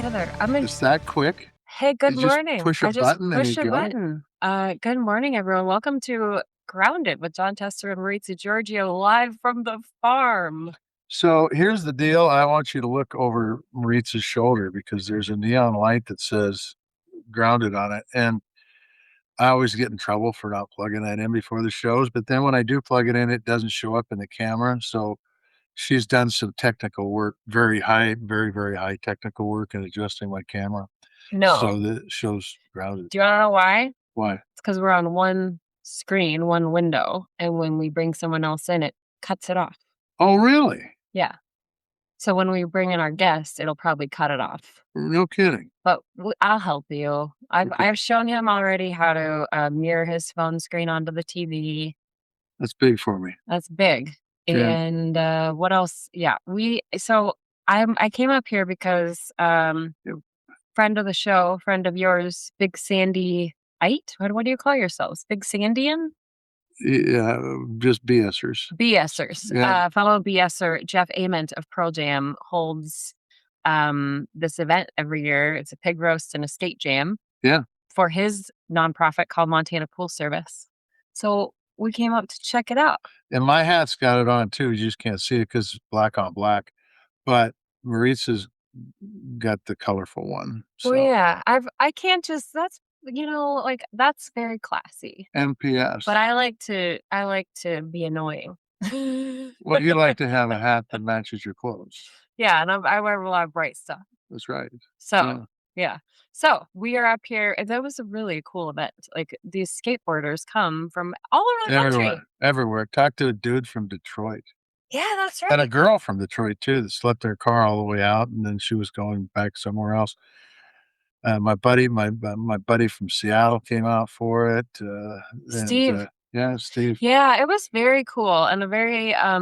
together. I'm gonna. It's that quick? Hey, good You just morning. push a I just button and you pushed a go? button. Good morning, everyone. Welcome to Grounded with John Tester and Maritza Giorgio, live from the farm. So here's the deal. I want you to look over Maritza's shoulder because there's a neon light that says grounded on it. And I always get in trouble for not plugging that in before the shows. But then when I do plug it in, it doesn't show up in the camera. So she's done some technical work, very high, very, very high technical work in adjusting my camera No. so that it shows grounded. Do you want to know why? Why? It's because we're on one screen, one window, and when we bring someone else in, it cuts it off. Oh, really? Yeah. So when we bring in our guest, it'll probably cut it off. No kidding. But I'll help you. I've Okay. I've shown him already how to mirror his phone screen onto the TV. That's big for me. That's big. Yeah. And what else? Yeah, I came up here because friend of the show, friend of yours, Big Sandy Ite. What do you call yourselves? Big Sandian? Yeah, just BSers. BSers. Yeah. Fellow BSer Jeff Ament of Pearl Jam holds this event every year. It's a pig roast and a skate jam. Yeah. For his nonprofit called Montana Pool Service. So we came up to check it out. And my hat's got it on too. You just can't see it because it's black on black. But Maritza's got the colorful one. So Well, yeah, I can't just that's that's very classy. NPS. But I like to be annoying. Well, you like to have a hat that matches your clothes. Yeah, and I wear a lot of bright stuff. That's right. So yeah. So we are up here, and that was a really cool event. Like these skateboarders come from all over the country. Everywhere. Talked to a dude from Detroit. Yeah, that's And a right. girl from Detroit too that slept their car all the way out, and then she was going back somewhere else. My buddy from Seattle came out for it. Steve. Yeah, Steve. Yeah, it was very cool and a very I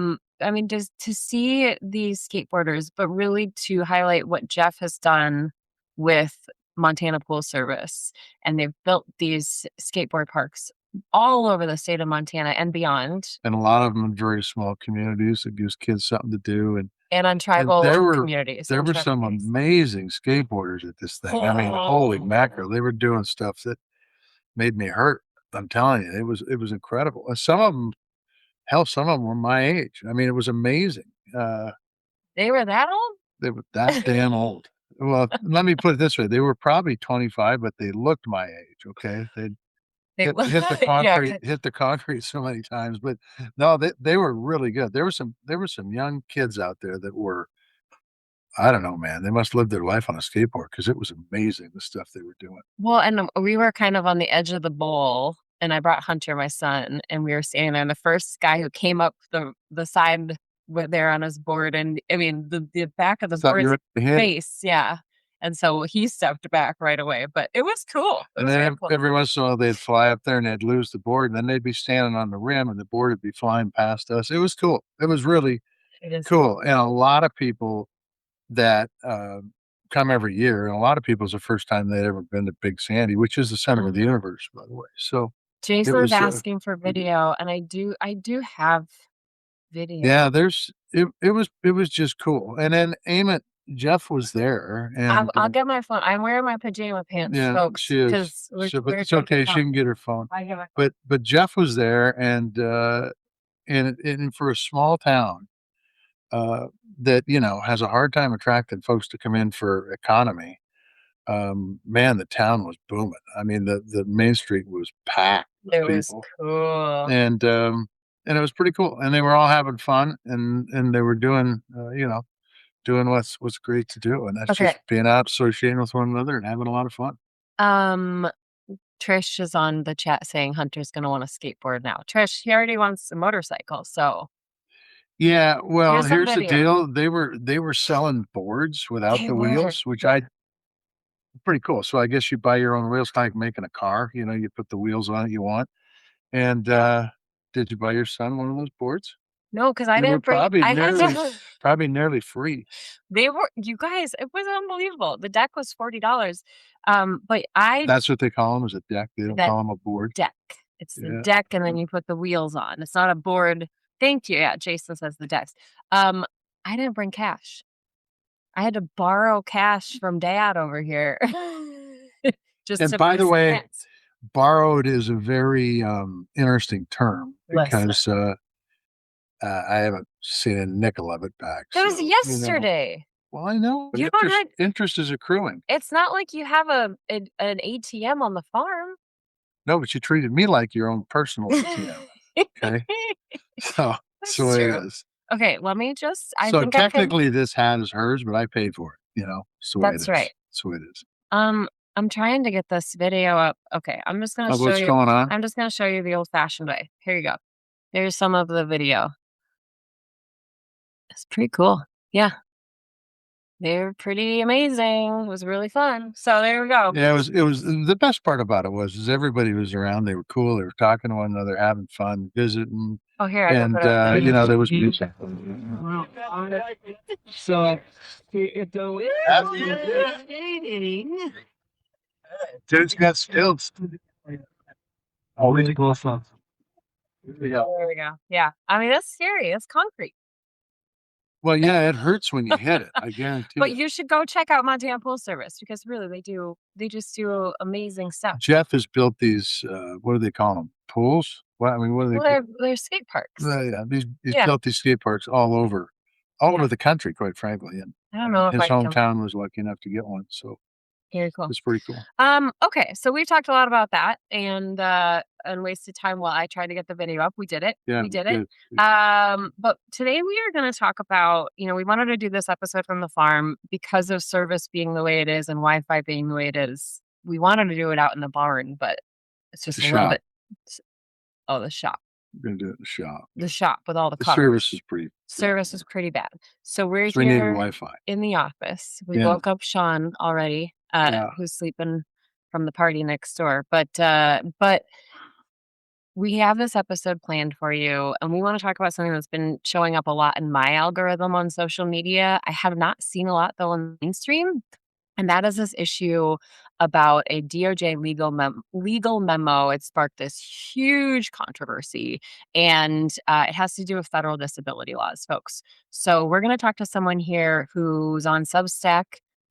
mean, just to see these skateboarders, but really to highlight what Jeff has done with Montana Pool Service. And they've built these skateboard parks all over the state of Montana and beyond. And a lot of them in very small communities that gives kids something to do. And on tribal communities. There were some amazing skateboarders at this thing. I mean, holy mackerel. They were doing stuff that made me hurt. I'm telling you, it was incredible. And some of them were my age. I mean, it was amazing. They were that old? They were that damn old. Well, let me put it this way. They were probably 25, but they looked my age, okay? They'd hit the concrete so many times. But no, they were really good. There were some young kids out there that were, I don't know, man. They must live their life on a skateboard because it was amazing the stuff they were doing. Well, and we were kind of on the edge of the bowl, and I brought Hunter, my son, and we were standing there. And the first guy who came up the side there on his board, and I mean the back of the board's face, yeah. And so he stepped back right away, but it was cool. And then every once in a while they'd fly up there and they'd lose the board, and then they'd be standing on the rim, and the board would be flying past us. It was cool. It was really cool. And a lot of people that come every year, and a lot of people it's the first time they'd ever been to Big Sandy, which is the center of the universe, by the way. So Jason's asking for video, and I do have video. Yeah, it was just cool. And then Jeff was there, and I'll get my phone. I'm wearing my pajama pants, folks. She is. But it's okay. She can get her phone. But Jeff was there, and for a small town that has a hard time attracting folks to come in for economy. Man, the town was booming. I mean, the main street was packed with people. It was cool, and it was pretty cool. And they were all having fun, and they were doing doing what's great to do, and that's just being out, associating with one another, and having a lot of fun. Trish is on the chat saying Hunter's going to want a skateboard now. Trish, he already wants a motorcycle, so. Yeah, well, here's the deal. They were selling boards without the wheels, which pretty cool. So I guess you buy your own wheels, kind of like making a car. You put the wheels on it you want. And did you buy your son one of those boards? No, because I didn't bring. Probably nearly free. They were, you guys. It was unbelievable. The deck was $40. But That's what they call them, is a deck. They don't call them a board. Deck. It's the deck, and then you put the wheels on. It's not a board. Thank you. Yeah, Jason says the decks. I didn't bring cash. I had to borrow cash from dad over here just And to by buy the some way, pants. borrowed is a very interesting term Listen, because I haven't seen a nickel of it back. it was So, yesterday. well, I know, but You don't have, interest is accruing. it's not like you have an ATM on the farm. No, but you treated me like your own personal ATM. Okay. So that's the That's way it true. is. Okay, let me just, I So think I can. technically this hat is hers, but I paid for it. It's the way it That's right. is. That's the way it is. I'm trying to get this video up. Okay, I'm just gonna Of show what's you. going on. I'm just gonna show you the old-fashioned way. Here you go. Here's some of the video. It's pretty cool. Yeah, they're pretty amazing. It was really fun. So there we go. Yeah, it was the best part about it was is everybody was around. They were cool. They were talking to one another, having fun, visiting, Oh, here I can and put up. there was music. So Dude's got skills. Always cool stuff. Yeah. There we go. Yeah, I mean that's scary. That's concrete. Well, yeah, it hurts when you hit it. I guarantee But you. you should go check out Montana Pool Service because really they do. They just do amazing stuff. Jeff has built these. What do they call them? Pools? What I mean, what are they? Well, they're skate parks. Yeah, he's Yeah, built these skate parks all yeah. over the country, quite frankly. And I don't know if his I can. hometown was lucky enough to get one, so Very cool. it's pretty cool. Okay, so we've talked a lot about that and wasted time while I tried to get the video up. We did it. Yeah, We did it. good. But today we are going to talk about, we wanted to do this episode from the farm because of service being the way it is and Wi-Fi being the way it is. We wanted to do it out in the barn, but it's just The a little shop. bit. Oh, the shop. We're gonna do it in the shop. The shop with all the The cars. service is Pretty bad. So we're so we need here Wi-Fi. in the office. We Yeah. woke up Sean already, Yeah. who's sleeping from the party next door. But we have this episode planned for you, and we want to talk about something that's been showing up a lot in my algorithm on social media. I have not seen a lot though on mainstream, and that is this issue about a DOJ legal memo. It sparked this huge controversy, and it has to do with federal disability laws, folks. So we're going to talk to someone here who's on Substack,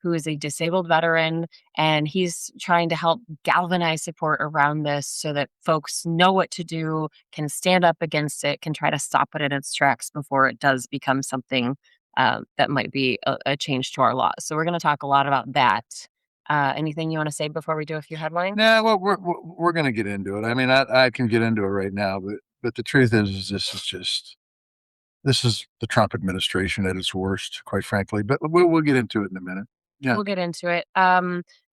who is a disabled veteran, and he's trying to help galvanize support around this so that folks know what to do, can stand up against it, can try to stop it in its tracks before it does become something that might be a change to our laws. So we're going to talk a lot about that. Anything you want to say before we do a few headlines? Nah, well, we're gonna get into it. I mean, I can get into it right now, but the truth is this is the Trump administration at its worst, quite frankly. But we'll get into it in a minute. Yeah. We'll get into it.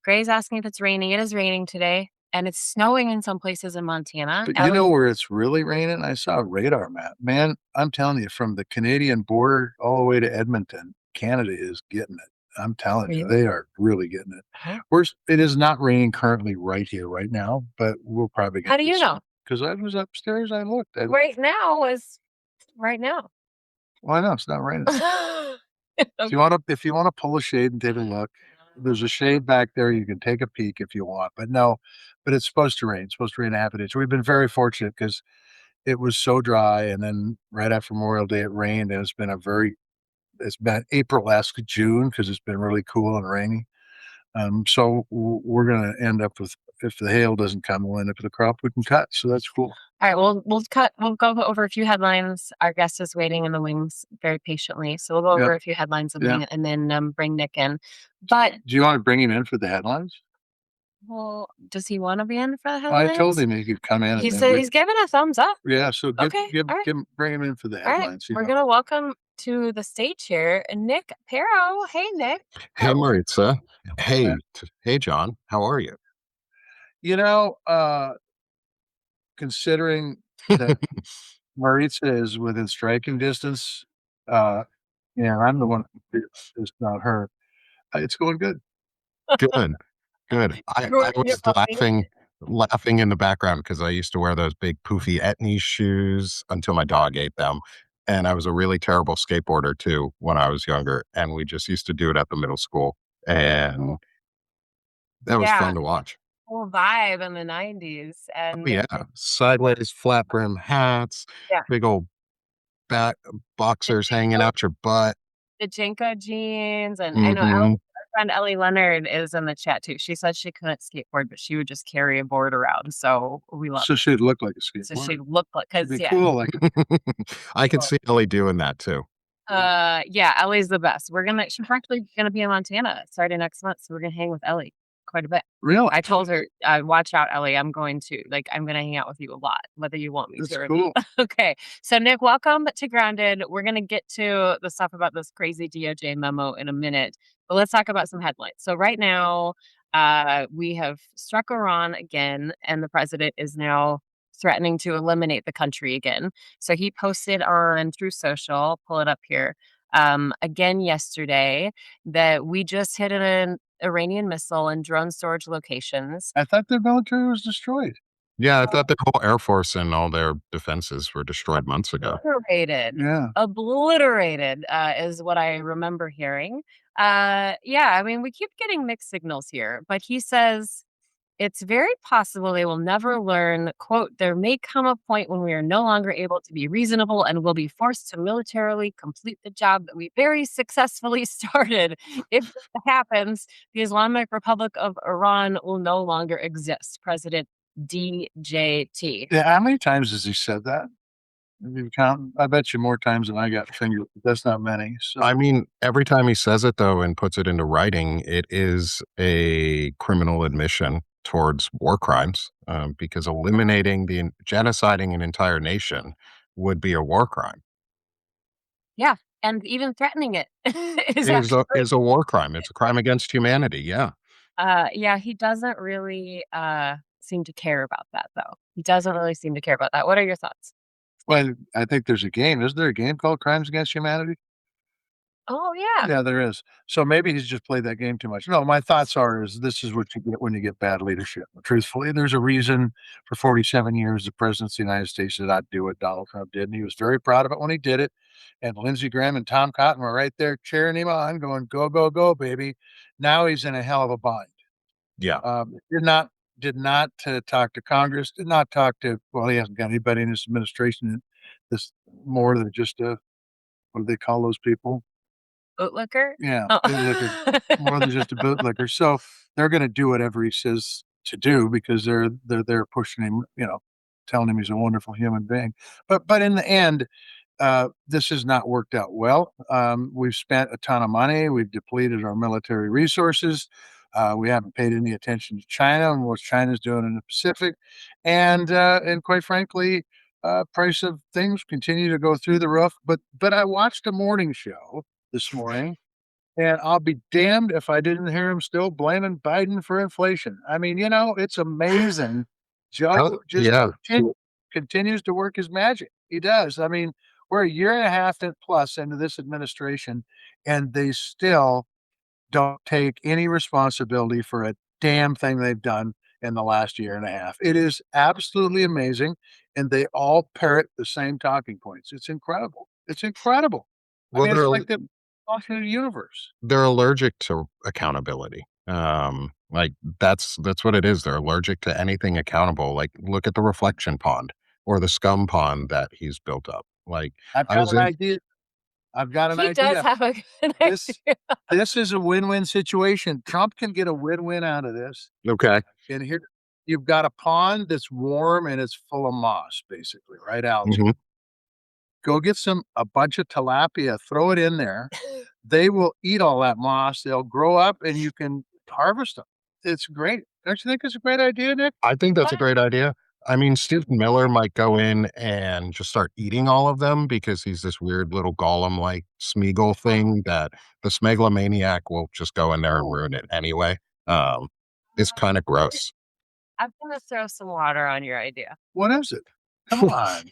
Gray's asking if it's raining. It is raining today, and it's snowing in some places in Montana. But you know where it's really raining? I saw a radar map. Man, I'm telling you, from the Canadian border all the way to Edmonton, Canada is getting it. I'm telling you, Really? they are really getting it. Huh? It is not raining currently right here, right now, but we'll probably get How do you know? because I was upstairs, I looked. Right now is right now. Well, I know it's not raining. If you want to pull a shade and take a look, there's a shade back there. You can take a peek if you want. But no, but it's supposed to rain. It's supposed to rain a half an inch. We've been very fortunate because it was so dry, and then right after Memorial Day it rained, and it's been April-esque June because it's been really cool and rainy. So we're gonna end up with, if the hail doesn't come, we'll end up with a crop we can cut. So that's cool. All right, we'll go over a few headlines. Our guest is waiting in the wings very patiently. So we'll go over a few headlines and then bring Nick in. But do you want to bring him in for the headlines? well, does he want to be in for the headlines? I told him he could come in. He said he's giving a thumbs up. Yeah, so Okay, all right. bring him in for the All right, headlines. we're gonna welcome to the stage here Nick Pero. Hey, Nick. Hey, Maritza. Hey, John. How are you? Considering that Maritza is within striking distance, I'm the one. It's not her. It's going good. Good, good. I was laughing in the background because I used to wear those big poofy Etnies shoes until my dog ate them. And I was a really terrible skateboarder too when I was younger. And we just used to do it at the middle school. And that was fun to watch. Whole vibe in the 90s. And yeah, sideways flat brim hats, big old back boxers hanging out your butt. the Jinko jeans, and I know Hmm. our friend Ellie Leonard is in the chat too. She said she couldn't skateboard, but she would just carry a board around. So we love So it. she'd look like a So skateboarder. she looked like, It'd cause be yeah, cool. Like, I could see Ellie doing that too. yeah, Ellie's the best. She's actually gonna be in Montana starting next month, so we're gonna hang with Ellie quite a bit. really? I told her, watch out, Ellie. I'm gonna hang out with you a lot, whether you want me to That's or cool. not. Okay. So Nick, welcome to Grounded. We're gonna get to the stuff about this crazy DOJ memo in a minute, but let's talk about some headlines. So right now, we have struck Iran again, and the president is now threatening to eliminate the country again. So he posted on True Social, I'll pull it up here, again yesterday, that we just hit an Iranian missile in drone storage locations. I thought their military was destroyed. Yeah, I thought their whole Air Force and all their defenses were destroyed months ago. Obliterated. Yeah. Obliterated, is what I remember hearing. Yeah, I mean, we keep getting mixed signals here, but he says it's very possible they will never learn. Quote, there may come a point when we are no longer able to be reasonable and will be forced to militarily complete the job that we very successfully started. If that happens, the Islamic Republic of Iran will no longer exist. President DJT. Yeah. How many times has he said that? If you count, I bet you more times than I got fingered. But that's not many. So I mean, every time he says it though and puts it into writing, it is a criminal admission towards war crimes, because eliminating genociding an entire nation would be a war crime. Yeah, and even threatening it is Is actually a war crime. It's a crime against humanity. Yeah. yeah, he doesn't really, seem to care about that, though. He doesn't really seem to care about that. What are your thoughts? well, I think there's a game. Isn't there a game called Crimes Against Humanity? Oh, yeah. Yeah, there is. So maybe he's just played that game too much. No, my thoughts are is this is what you get when you get bad leadership. Truthfully, there's a reason for 47 years the president of the United States did not do what Donald Trump did, and he was very proud of it when he did it. And Lindsey Graham and Tom Cotton were right there cheering him on, going, "Go, go, go, baby!" Now he's in a hell of a bind. Yeah. Did not talk to Congress. Did not talk to. Well, he hasn't got anybody in his administration. This more than just a what do they call those people? Bootlicker? Yeah, Oh. bootlicker, more than just a bootlicker. So they're going to do whatever he says to do because they're pushing him, telling him he's a wonderful human being. But in the end, this has not worked out well. We've spent a ton of money. We've depleted our military resources. We haven't paid any attention to China and what China's doing in the Pacific, and quite frankly, price of things continue to go through the roof. But I watched a morning show this morning, and I'll be damned if I didn't hear him still blaming Biden for inflation. I mean, it's amazing. Oh, Joe just yeah. continues to work his magic. He does. I mean, we're a year and a half plus into this administration, and they still don't take any responsibility for a damn thing they've done in the last year and a half. It is absolutely amazing, and they all parrot the same talking points. It's incredible. It's incredible. I Well, mean, it's like the alternate universe. they're allergic to accountability. Like that's what it is. They're allergic to anything accountable. Like look at the reflection pond or the scum pond that he's built up. Like I've I got was an in. idea. I've got an He does idea. have a good This idea. this is a win-win situation. Trump can get a win-win out of this. Okay. And here you've got a pond that's warm and it's full of moss, basically, right? Algae. Mhm. Go get a bunch of tilapia, throw it in there. They will eat all that moss. They'll grow up and you can harvest them. It's great. Don't you think it's a great idea, Nick? I think that's a great idea. I mean, Stephen Miller might go in and just start eating all of them because he's this weird little golem like Smeagol thing that the Smegalomaniac will just go in there and ruin it anyway. Um, it's kind of gross. I'm gonna throw some water on your idea. What is it? Come on.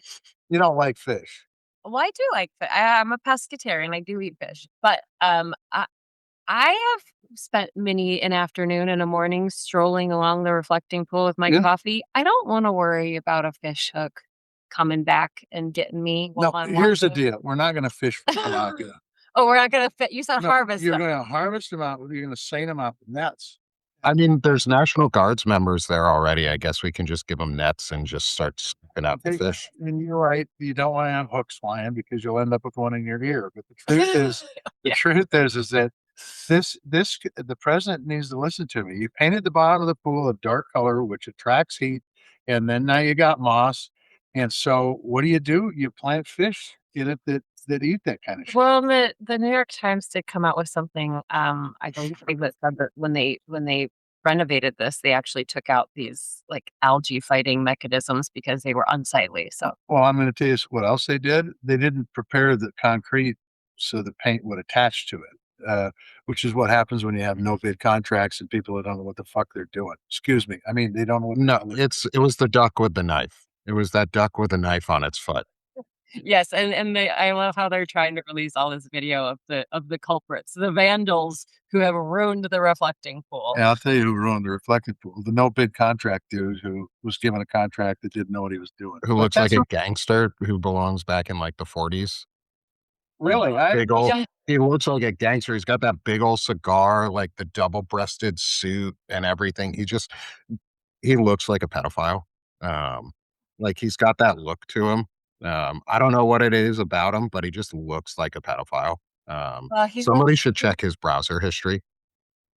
You don't like fish. Well, I do like I'm a pescatarian. I do eat fish, but I have spent many an afternoon and a morning strolling along the reflecting pool with my Yeah. coffee. I don't want to worry about a fish hook coming back and getting me No, while I'm here's the watching. deal. We're not going to fish for tilapia. Oh, we're not gonna fit. You said No, harvest you're them. going to harvest them out. You're going to seine them out with nets. I mean, there's National Guards members there already. I guess we can just give them nets and just start sucking out the fish. And you're right. You don't want to have hooks flying because you'll end up with one in your ear. But the truth is, the Yeah. truth is that the president needs to listen to me. You painted the bottom of the pool a dark color, which attracts heat, and then now you got moss. And so, what do? You plant fish in it that eat that kind of shit. Well, the New York Times did come out with something, I believe that said that when they renovated this, they actually took out these like algae fighting mechanisms because they were unsightly. So Well, I'm going to tell you what else they did. They didn't prepare the concrete so the paint would attach to it, which is what happens when you have no bid contracts and people that don't know what the fuck they're doing. Excuse me. I mean, they don't know what the No, hell it was the duck with the knife. It was that duck with a knife on its foot. yes, and I love how they're trying to release all this video of the culprits, the vandals who have ruined the reflecting pool. And I'll tell you who ruined the reflecting pool. The no bid contract dude who was given a contract that didn't know what he was doing. Who But looks like that's a gangster who belongs back in like the 40s. really, Big old Yeah. he looks like a gangster. He's got that big old cigar, like the double-breasted suit and everything. He looks like a pedophile. Um, like he's got that look to him. I don't know what it is about him, but he just looks like a pedophile. He Somebody looks should check his browser history.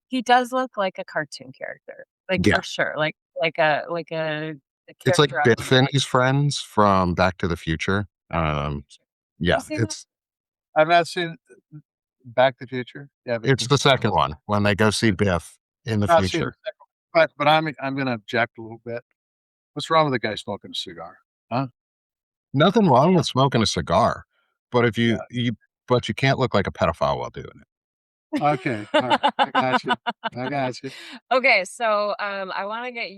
he does look like a cartoon character, like, Yeah. for sure, like a It's like character out of Biff and his friends from Back to the Future. you Yeah, seen that? I've not seen Back to the Future. Yeah, but it's the second one when they go see Biff in the I've not seen the future. second one. But I'm going to object a little bit. What's wrong with the guy smoking a cigar? Huh? Nothing wrong with smoking a cigar, but if Yeah. you can't look like a pedophile while doing it. Okay. All right. I got you. I got you. Okay, so, I wanna get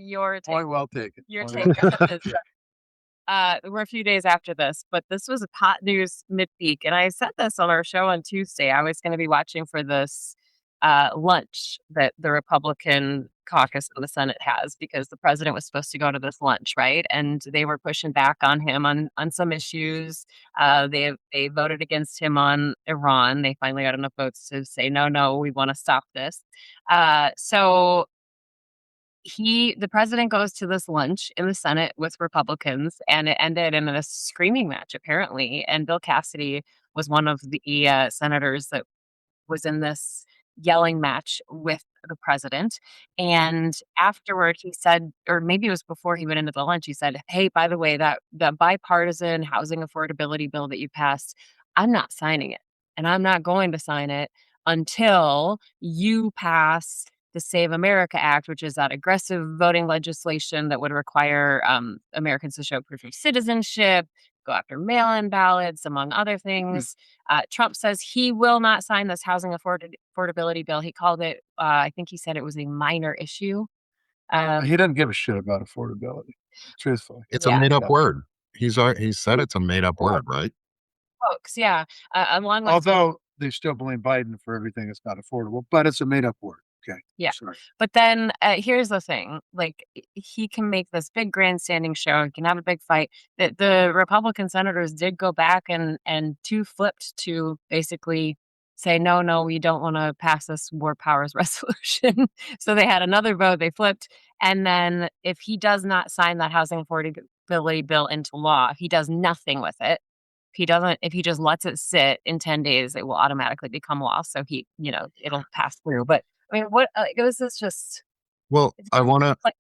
Point well taken. your Point take well on this. We're a few days after this, but this was a hot news midweek, and I said this on our show on Tuesday. I was going to be watching for this lunch that the Republican caucus in the Senate has because the president was supposed to go to this lunch, right? And they were pushing back on him on some issues. They voted against him on Iran. They finally got enough votes to say no, no, we want to stop this. So the president goes to this lunch in the Senate with Republicans, and it ended in a screaming match, apparently. And Bill Cassidy was one of the senators that was in this yelling match with the president. And afterward, he said, or maybe it was before he went into the lunch, he said, "Hey, by the way, that bipartisan housing affordability bill that you passed, I'm not signing it, and I'm not going to sign it until you pass." The Save America Act, which is that aggressive voting legislation that would require Americans to show proof of citizenship, go after mail in ballots, among other Hmm. things. Trump says he will not sign this housing affordability bill. He called it, I think he said it was a minor issue. He doesn't give a shit about affordability, truthfully. It's a Yeah, made up Yeah. word. He said it's a made up Well, word, right? folks. Yeah, along with although they still blame Biden for everything that's not affordable, but it's a made up word. Okay. yeah. Sorry. But then here's the thing: like he can make this big grandstanding show. He can have a big fight. That the Republican senators did go back and two flipped to basically say no, no, we don't want to pass this war powers resolution. So they had another vote. They flipped, and then if he does not sign that housing affordability bill into law, if he does nothing with it. If he just lets it sit in 10 days, it will automatically become law. So it'll pass through. But I mean, it was this just Well, it's I want to like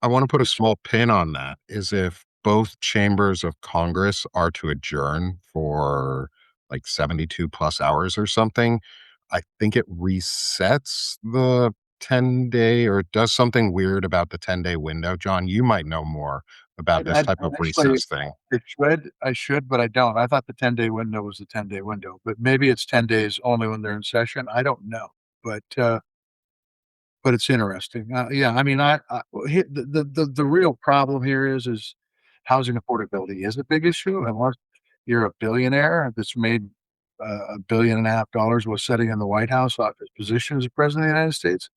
I want to put a small pin on that is if both chambers of Congress are to adjourn for like 72 plus hours or something, I think it resets the 10-day or does something weird about the 10-day window. John, you might know more about this type I of actually, recess thing. I should, but I don't. I thought the 10-day window was the 10-day window, but maybe it's 10 days only when they're in session. I don't know. But it's interesting. Yeah, I mean, the real problem here is housing affordability is a big issue. Unless you're a billionaire that's made $1.5 billion while sitting in the White House off his position as the president of the United States,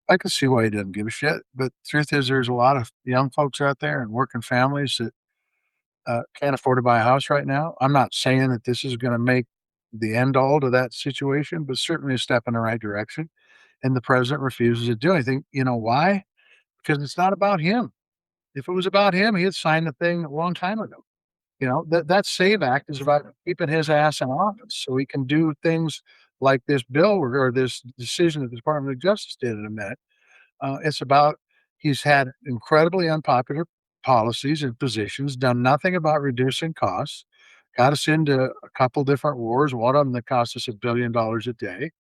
I can see why he doesn't give a shit. But the truth is, there's a lot of young folks out there and working families that can't afford to buy a house right now. I'm not saying that this is going to make the end all to that situation, but certainly a step in the right direction. And the president refuses to do anything. You know why? Because it's not about him. If it was about him, he had signed the thing a long time ago. That SAVE Act is about keeping his ass in office so he can do things like this bill or this decision that the Department of Justice did in a minute. It's about he's had incredibly unpopular policies and positions, done nothing about reducing costs, got us into a couple different wars, one of them that cost us $1 billion a day.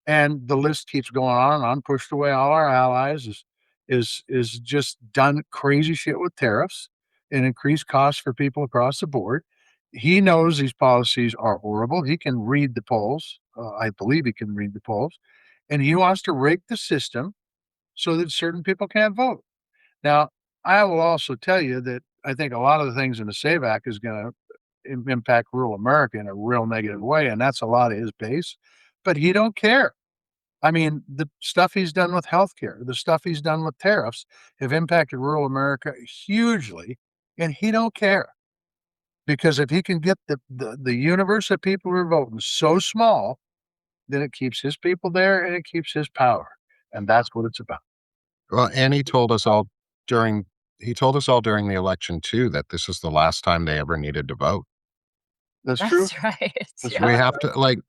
And the list keeps going on and on, pushed away all our allies, is just done crazy shit with tariffs and increased costs for people across the board. He knows these policies are horrible. He can read the polls. I believe he can read the polls. And he wants to rig the system so that certain people can't vote. Now, I will also tell you that I think a lot of the things in the SAVE Act is going to impact rural America in a real negative way, and that's a lot of his base. But he don't care. I mean, the stuff he's done with healthcare, the stuff he's done with tariffs have impacted rural America hugely, and he don't care. Because if he can get the universe of people who are voting so small, then it keeps his people there and it keeps his power. And that's what it's about. Well, and during he told us all during the election too that this is the last time they ever needed to vote. That's true. That's right. That's Yeah.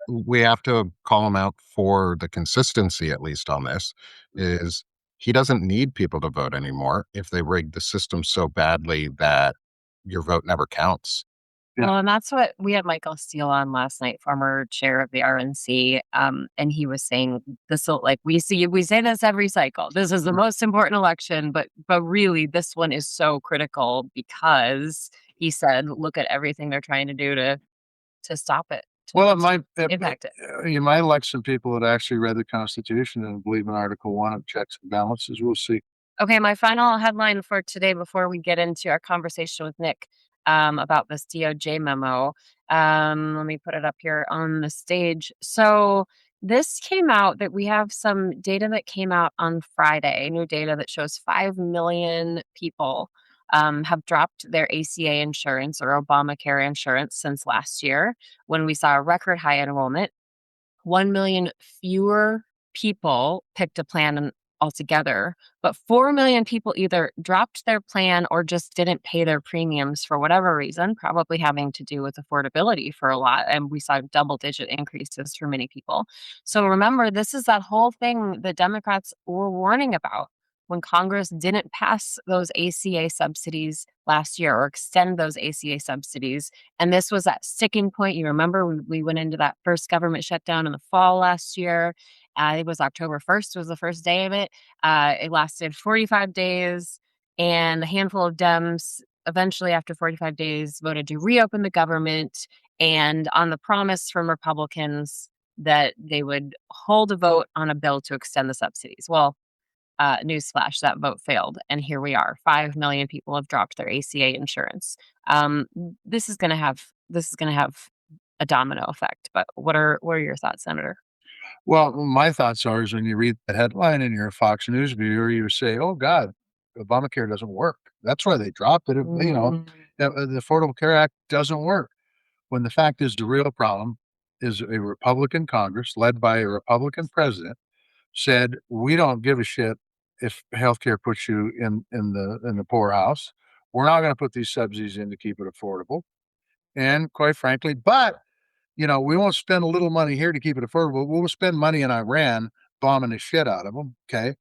We have to call him out for the consistency, at least on this, is he doesn't need people to vote anymore if they rigged the system so badly that your vote never counts. Yeah. Well, and that's what we had Michael Steele on last night, former chair of the RNC, and he was saying this will like we say this every cycle. This is the most important election, but really this one is so critical because he said, look at everything they're trying to do to stop it, Well, impact it. you might elect some people that actually read the Constitution and believe in Article 1 of checks and balances. We'll see. Okay, my final headline for today before we get into our conversation with Nick about this DOJ memo. Let me put it up here on the stage. So this came out that we have some data that came out on Friday, new data that shows 5 million people have dropped their ACA insurance or Obamacare insurance since last year when we saw a record high enrollment. 1 million fewer people picked a plan altogether, but 4 million people either dropped their plan or just didn't pay their premiums for whatever reason, probably having to do with affordability for a lot. And we saw double-digit increases for many people. So remember, this is that whole thing the Democrats were warning about when Congress didn't pass those ACA subsidies last year or extend those ACA subsidies. And this was that sticking point. You remember we went into that first government shutdown in the fall last year. It was October 1st was the first day of it. It lasted 45 days, and a handful of Dems eventually, after 45 days, voted to reopen the government and on the promise from Republicans that they would hold a vote on a bill to extend the subsidies. Well, newsflash, that vote failed. And here we are. 5 million people have dropped their ACA insurance. Um, this is going to have a domino effect. But what are your thoughts, Senator? Well, my thoughts are is when you read the headline and you're a Fox News viewer, you say, "Oh God, Obamacare doesn't work." That's why they dropped it. The Affordable Care Act doesn't work. When the fact is, the real problem is a Republican Congress led by a Republican president said, "We don't give a shit if healthcare puts you in the poorhouse. We're not going to put these subsidies in to keep it affordable." And quite frankly, but we won't spend a little money here to keep it affordable. We'll spend money in Iran bombing the shit out of them. Okay.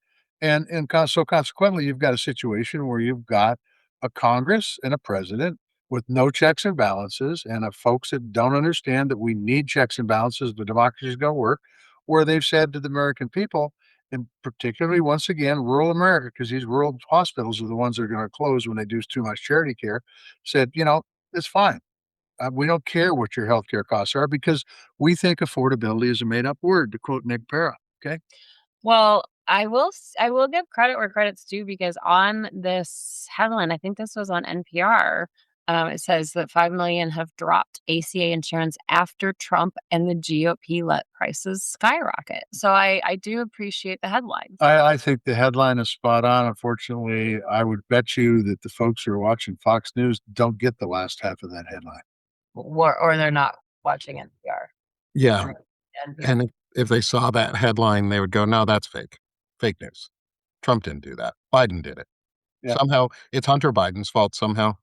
So consequently, you've got a situation where you've got a Congress and a president with no checks and balances and a folks that don't understand that we need checks and balances. The democracy is going to work, where they've said to the American people, and particularly once again, rural America, because these rural hospitals are the ones that are going to close when they do too much charity care, said, it's fine. We don't care what your healthcare costs are because we think affordability is a made up word, to quote Nick Pera. Okay. Well, I will give credit where credit's due because on this headline, I think this was on NPR. It says that 5 million have dropped ACA insurance after Trump and the GOP let prices skyrocket. So I do appreciate the headlines. I think the headline is spot on. Unfortunately, I would bet you that the folks who are watching Fox News don't get the last half of that headline. Or they're not watching NPR. Yeah. NPR. And if they saw that headline, they would go, no, that's fake. Fake news. Trump didn't do that. Biden did it. Yeah. Somehow it's Hunter Biden's fault somehow.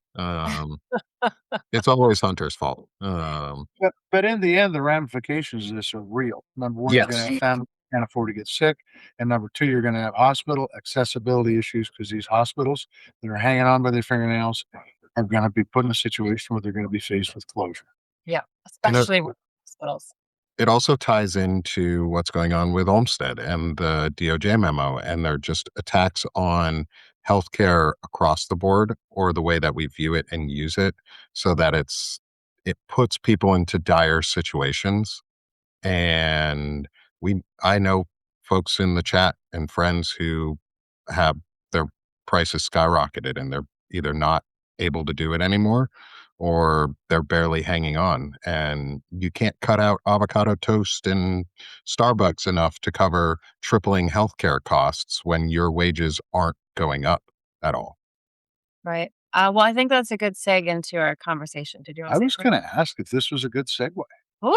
It's always Hunter's fault. But in the end, the ramifications of this are real. Number one, you're going to Yes. have families who can't afford to get sick, and number two, you're going to have hospital accessibility issues because these hospitals that are hanging on by their fingernails are going to be put in a situation where they're going to be faced with closure. Yeah, And especially with hospitals. it also ties into what's going on with Olmstead and the DOJ memo, and they're just attacks on healthcare across the board, or the way that we view it and use it, so that it puts people into dire situations. And I know folks in the chat and friends who have their prices skyrocketed, and they're either not able to do it anymore, or they're barely hanging on. And you can't cut out avocado toast and Starbucks enough to cover tripling healthcare costs when your wages aren't going up at all. Right. Well, I think that's a good seg into our conversation. Did you want I to say was something? going to ask if this was a good segue. Ooh,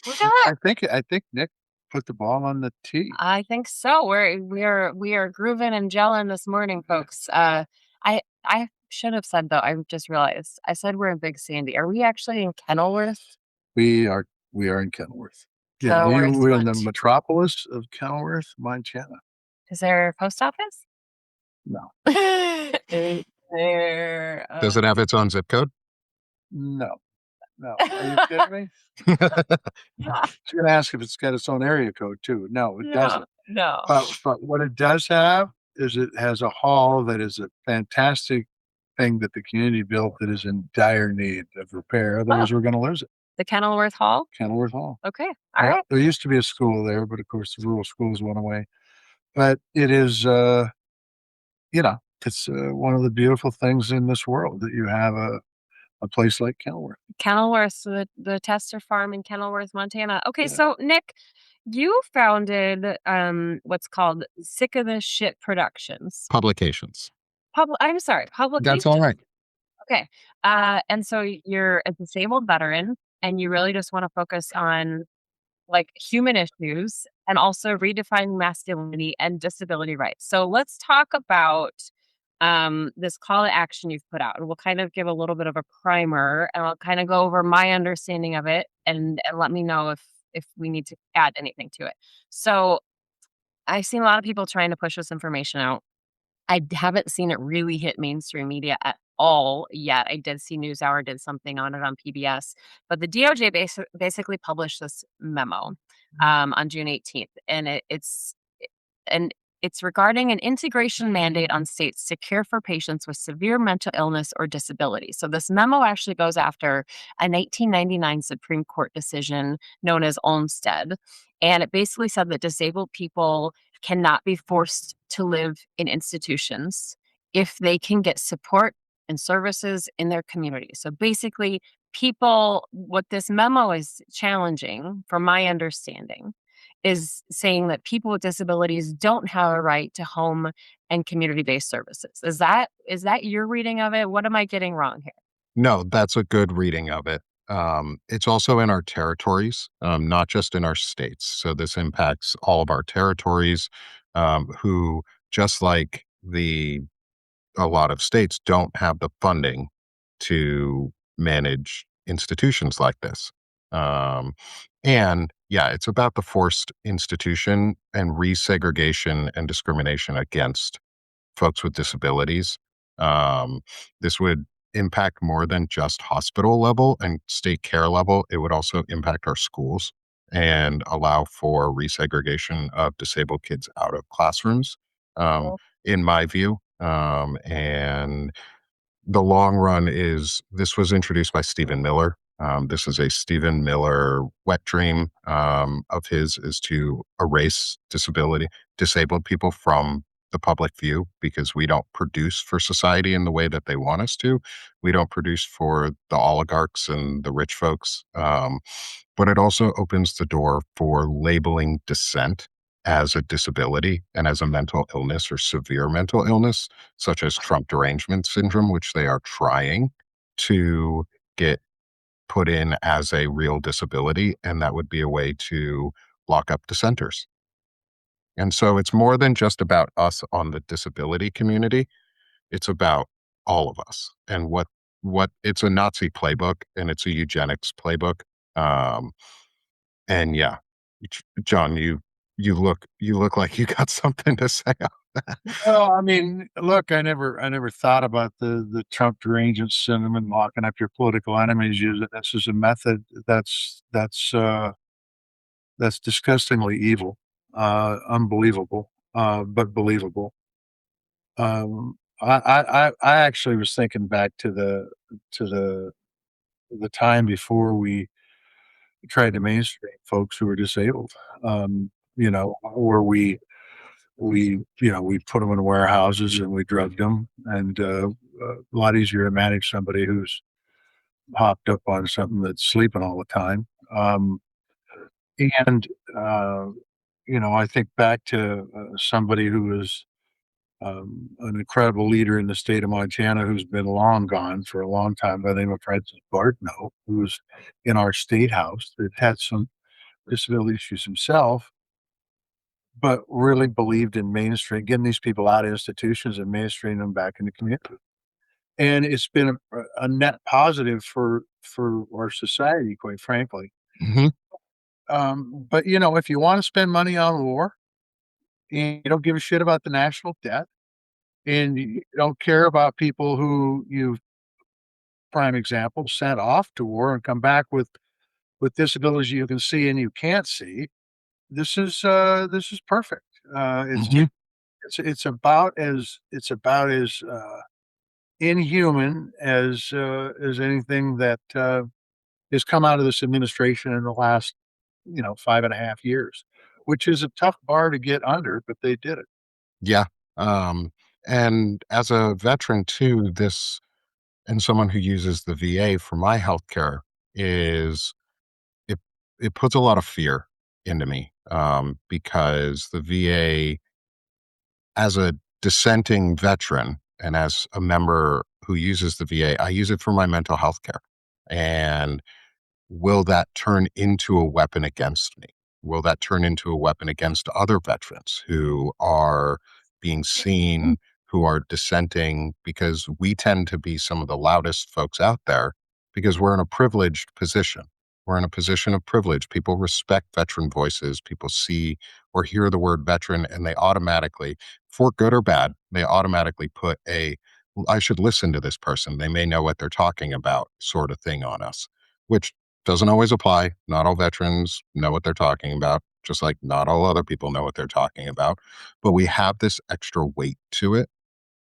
look at that. I think Nick put the ball on the tee. I think so. We are grooving and gelling this morning, folks. I should have said though. I just realized I said we're in Big Sandy. Are we actually in Kenilworth? We are in Kenilworth. Yeah, So we're we're in the swamped. metropolis of Kenilworth, Montana. Is there a post office? No, Is there? Does it have its own zip code? no, no. Are you kidding me? You're gonna ask if it's got its own area code too. No, it No, doesn't. no. But what it does have is it has a hall that is a fantastic thing that the community built that is in dire need of repair. Oh, Otherwise, we're going to lose it. the Kenilworth Hall. Kenilworth Hall. Okay, all Yeah, right. there used to be a school there, but of course the rural schools went away. But it is, it's one of the beautiful things in this world that you have a place like Kenilworth. Kenilworth, so the Tester Farm in Kenilworth, Montana. Okay, Yeah. so Nick, you founded what's called Sick of This Shit Productions. Publications. I'm sorry, That's publication. all right. Okay. And so you're a disabled veteran and you really just want to focus on like human issues and also redefining masculinity and disability rights. So let's talk about this call to action you've put out, and we'll kind of give a little bit of a primer, and I'll kind of go over my understanding of it, and let me know if we need to add anything to it. So I've seen a lot of people trying to push this information out. I haven't seen it really hit mainstream media at all yet. I did see NewsHour did something on it on PBS, but the DOJ basically published this memo on June 18th, and and it's regarding an integration mandate on states to care for patients with severe mental illness or disability. So this memo actually goes after a 1999 Supreme Court decision known as Olmstead, and it basically said that disabled people cannot be forced to live in institutions if they can get support and services in their community. So basically, what this memo is challenging, from my understanding, is saying that people with disabilities don't have a right to home and community-based services. Is that your reading of it? What am I getting wrong here? No, that's a good reading of it. It's also in our territories, not just in our states. So this impacts all of our territories, who, just like a lot of states, don't have the funding to manage institutions like this. Um, and yeah, it's about the forced institution and resegregation and discrimination against folks with disabilities. Um, this would impact more than just hospital level and state care level. It would also impact our schools and allow for resegregation of disabled kids out of classrooms, um, Well, in my view. And the long run is, this was introduced by Stephen Miller. This is a Stephen Miller wet dream, of his, is to erase disabled people from the public view, because we don't produce for society in the way that they want us to. We don't produce for the oligarchs and the rich folks. But it also opens the door for labeling dissent as a disability and as a mental illness or severe mental illness, such as Trump derangement syndrome, which they are trying to get put in as a real disability. And that would be a way to lock up dissenters. And so it's more than just about us on the disability community. It's about all of us and what it's a Nazi playbook and it's a eugenics playbook. Um, and yeah, John, you look like you got something to say. Well, I mean, look, I never thought about the Trump derangement syndrome and locking up your political enemies. Use it. This is a method that's disgustingly evil, unbelievable, but believable. I actually was thinking back to to the the time before we tried to mainstream folks who were disabled. Where we put them in warehouses and we drugged them, and a lot easier to manage somebody who's hopped up on something that's sleeping all the time. And uh, I think back to somebody who was an incredible leader in the state of Montana who's been long gone for a long time by the name of Francis Bartno, who was in our state house that had some disability issues himself, but really believed in mainstream getting these people out of institutions and mainstreaming them back in the community. And it's been a net positive for our society, quite frankly. Mhm, But if you want to spend money on war and you don't give a shit about the national debt and you don't care about people who you've prime example sent off to war and come back with disabilities you can see and you can't see, this is perfect. mhm. It's about as inhuman as anything that has come out of this administration in the last 5.5 years, which is a tough bar to get under, but they did it. Yeah, um, and as a veteran too, this and someone who uses the VA for my healthcare is it it puts a lot of fear into me, because the VA, as a dissenting veteran and as a member who uses the VA, I use it for my mental health care, and will that turn into a weapon against me? Will that turn into a weapon against other veterans who are being seen, who are dissenting? Because we tend to be some of the loudest folks out there because we're in a privileged position. We're in a position of privilege. People respect veteran voices. People see or hear the word veteran and they automatically, for good or bad, they automatically put I should listen to this person. They may know what they're talking about sort of thing on us, which doesn't always apply. Not all veterans know what they're talking about, just like not all other people know what they're talking about. But we have this extra weight to it.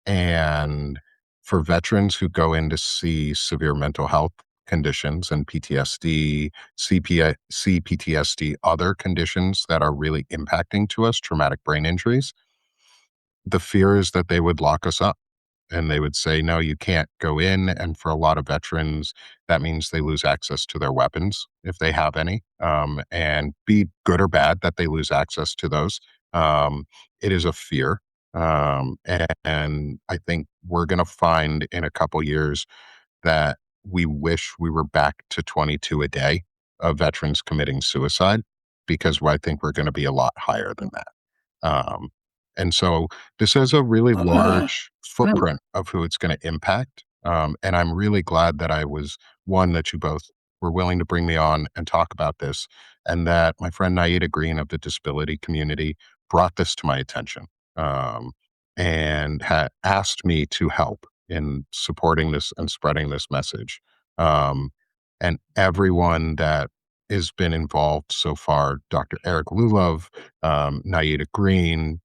And for veterans who go in to see severe mental health conditions and PTSD, CPTSD, other conditions that are really impacting to us, traumatic brain injuries, the fear is that they would lock us up and they would say, no, you can't go in. And for a lot of veterans, that means they lose access to their weapons if they have any, and be good or bad that they lose access to those. It is a fear. And I think we're going to find in a couple years that we wish we were back to 22 a day of veterans committing suicide because I think we're going to be a lot higher than that. Um, and so this is a really large footprint of who it's going to impact. And I'm really glad that I was one that you both were willing to bring me on and talk about this, and that my friend Naida Green of the disability community brought this to my attention, um, and had asked me to help in supporting this and spreading this message. Um, and everyone that has been involved so far, Dr. Eric Lulov, Naida Green,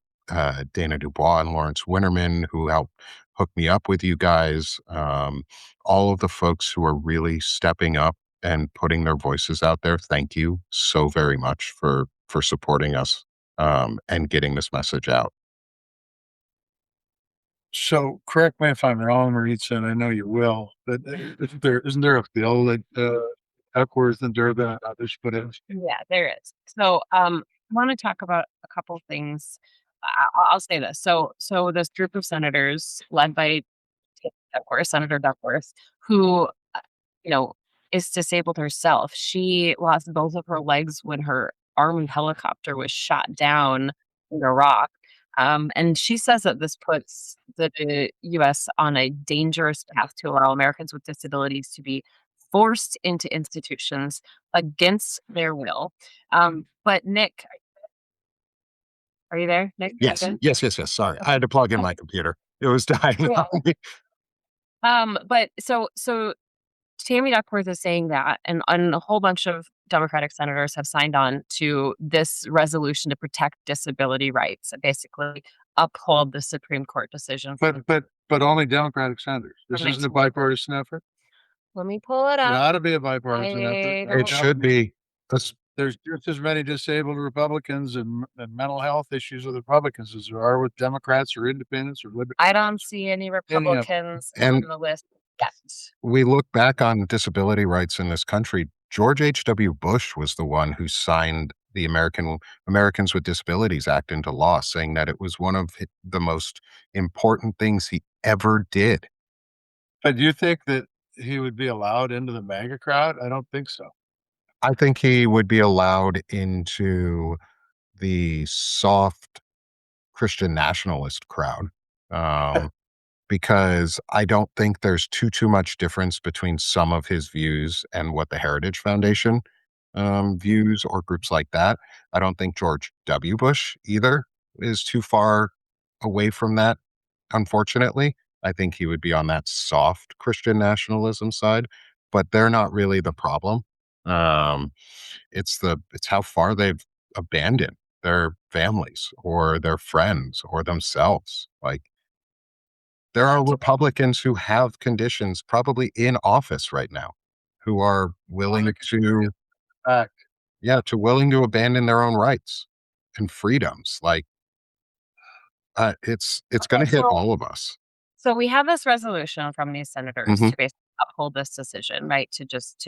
Dana Dubois, and Lawrence Winterman, who helped hook me up with you guys. All of the folks who are really stepping up and putting their voices out there. Thank you so very much for supporting us, and getting this message out. So correct me if I'm wrong, Maritza, and I know you will, but isn't there a bill that Duckworth and Durbin and others put in? Yeah, there is. So, I want to talk about a couple things. I'll say this. So this group of senators led by, of course, Senator Duckworth, who, uh, you know, is disabled herself. She lost both of her legs when her army helicopter was shot down in Iraq. And she says that this puts the US on a dangerous path to allow Americans with disabilities to be forced into institutions against their will. But Nick, are you there? Nick, are you Yes, good? yes, yes, yes. Sorry, I had to plug in my computer. It was dying Yeah. on me. But so Tammy Duckworth is saying that, and a whole bunch of Democratic senators have signed on to this resolution to protect disability rights and basically uphold the Supreme Court decision from But only Democratic senators. This isn't a bipartisan effort. Let me pull it It up. ought to be a bipartisan effort. I It don't should be. There's just as many disabled Republicans and mental health issues with Republicans as there are with Democrats or independents or I don't libertarians. see any Any of them. Republicans on And the list yet. we look back on disability rights in this country. George H.W. Bush was the one who signed the Americans with Disabilities Act into law, saying that it was one of the most important things he ever did. But do you think that he would be allowed into the MAGA crowd? I don't think so. I think he would be allowed into the soft Christian nationalist crowd. Um, because I don't think there's too much difference between some of his views and what the Heritage Foundation views or groups like that. I don't think George W. Bush either is too far away from that. Unfortunately, I think he would be on that soft Christian nationalism side, but they're not really the problem. Um, it's how far they've abandoned their families or their friends or themselves. Like there are Republicans who have conditions probably in office right now who are willing to, Fact. willing to abandon their own rights and freedoms. Like it's going Okay, to hit so all of us. so we have this resolution from these senators Hmm. to basically uphold this decision, right? To just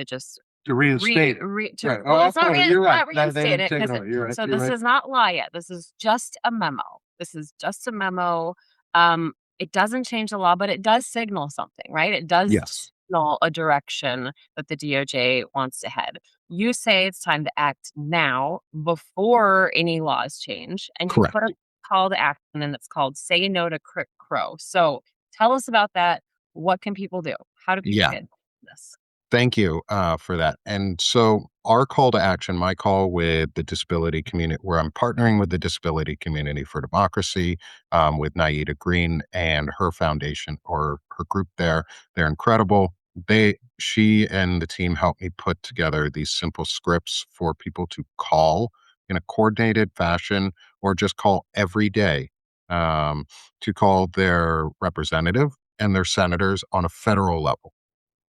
To reinstate it. to Right. Oh, well, it's not you're right. not They reinstate didn't it take it because away. You're right. so You're this right. is not law yet. This is just a memo. This is just a memo. It doesn't change the law, but it does signal something, right? It does Yes, signal a direction that the DOJ wants to head. You say it's time to act now before any laws change, and you put a correct. call to action, and it's called "Say No to Crow." So tell us about that. What can people do? How do people Yeah. get this? Thank you for that. And so, our call to action, my call with the disability community, where I'm partnering with the Disability Community for Democracy, with Naida Green and her foundation or her group there. They're incredible. She and the team helped me put together these simple scripts for people to call in a coordinated fashion or just call every day um, to call their representative and their senators on a federal level.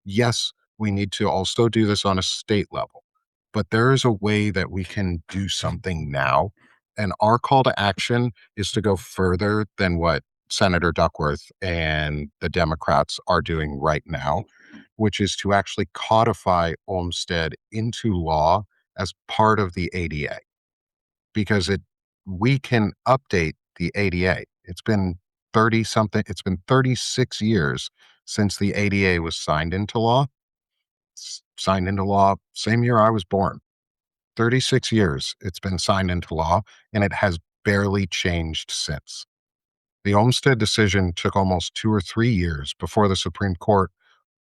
Yes, we need to also do this on a state level, but there is a way that we can do something now. And our call to action is to go further than what Senator Duckworth and the Democrats are doing right now, which is to actually codify Olmstead into law as part of the ADA because we can update the ADA. It's been 36 years since the ADA was signed into law. Signed into law same year I was born. 36 years it's been signed into law and it has barely changed since. The Olmstead decision took almost 2 or 3 years before the Supreme Court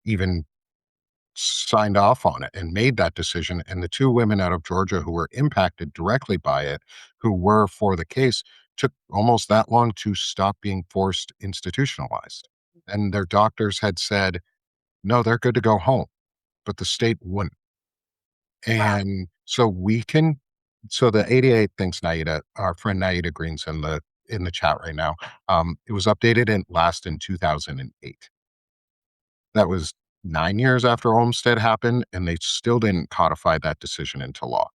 even signed off on it and made that decision. And the two women out of Georgia who were impacted directly by it, who were for the case, took almost that long to stop being forced institutionalized. And their doctors had said, no, they're good to go home, but the state wouldn't. Wow. And so the 88 thinks Naida, our friend Naida Green's in the chat right now. It was updated and last in 2008. That was 9 years after Olmstead happened, and they still didn't codify that decision into law.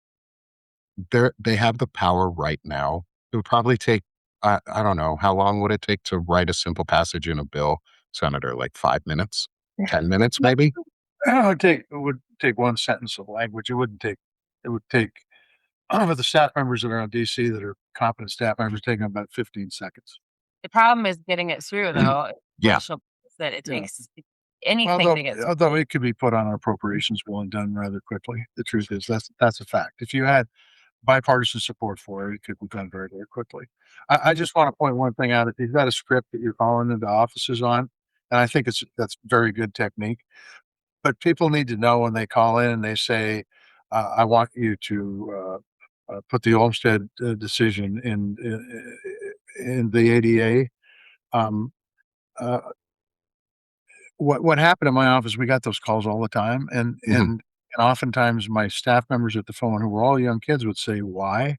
They have the power right now. It would probably take, I don't know, how long would it take to write a simple passage in a bill, Senator? Like 5 minutes, 10 minutes, maybe? It would take one sentence of language. It would take for the staff members that are on DC that are competent staff members taking about 15 seconds. The problem is getting it through, though. Yeah. Crucial is that it Yeah. takes anything Although to get through. although it could be put on an appropriations bill and done rather quickly. The truth is that's a fact. If you had bipartisan support for it. It could be done very, very quickly. I just want to point one thing out. If you've got a script that you're calling into offices on, and I think that's very good technique, but people need to know when they call in and they say, I want you to put the Olmstead decision in the ADA. Um, uh, what happened in my office, we got those calls all the time, Mhm. and oftentimes my staff members at the phone who were all young kids would say, "Why?"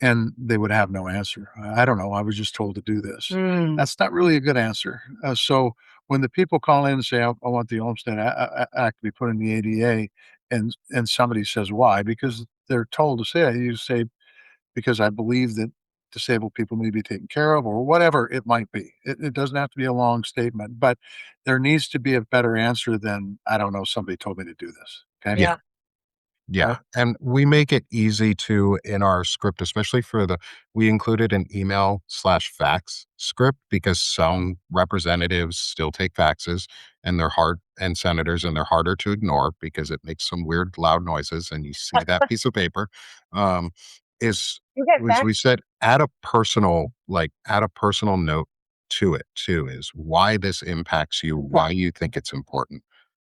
And they would have no answer. "I don't know, I was just told to do this." Mm. That's not really a good answer. So when the people call in and say, I want the Olmstead Act to be put in the ADA," and somebody says, "Why?" Because they're told to say it, you say, "Because I believe that disabled people need to be taken care of," or whatever it might be. It doesn't have to be a long statement, but there needs to be a better answer than, "I don't know, somebody told me to do this." Okay? Yeah. Yeah. Yeah, Right? and we make it easy to in our script, especially for the we included an email/fax script because some representatives still take faxes and they're hard and senators and they're harder to ignore because it makes some weird loud noises and you see that piece of paper. Um, is You get as back. we said, add a personal note to it too, is why this impacts you, why you think it's important.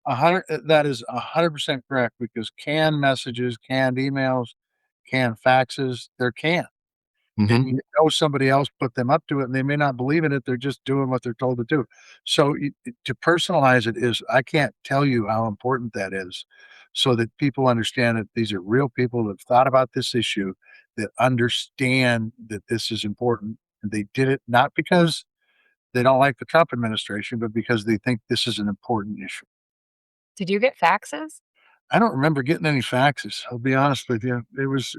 That is 100% correct because canned messages, canned emails, canned faxes, they're canned. Mhm. And you know somebody else put them up to it, and they may not believe in it, they're just doing what they're told to do. So, to personalize it is I can't tell you how important that is, so that people understand that these are real people that have thought about this issue, that understand that this is important, and they did it not because they don't like the Trump administration, but because they think this is an important issue. Did you get faxes? I don't remember getting any faxes, I'll be honest with you. It was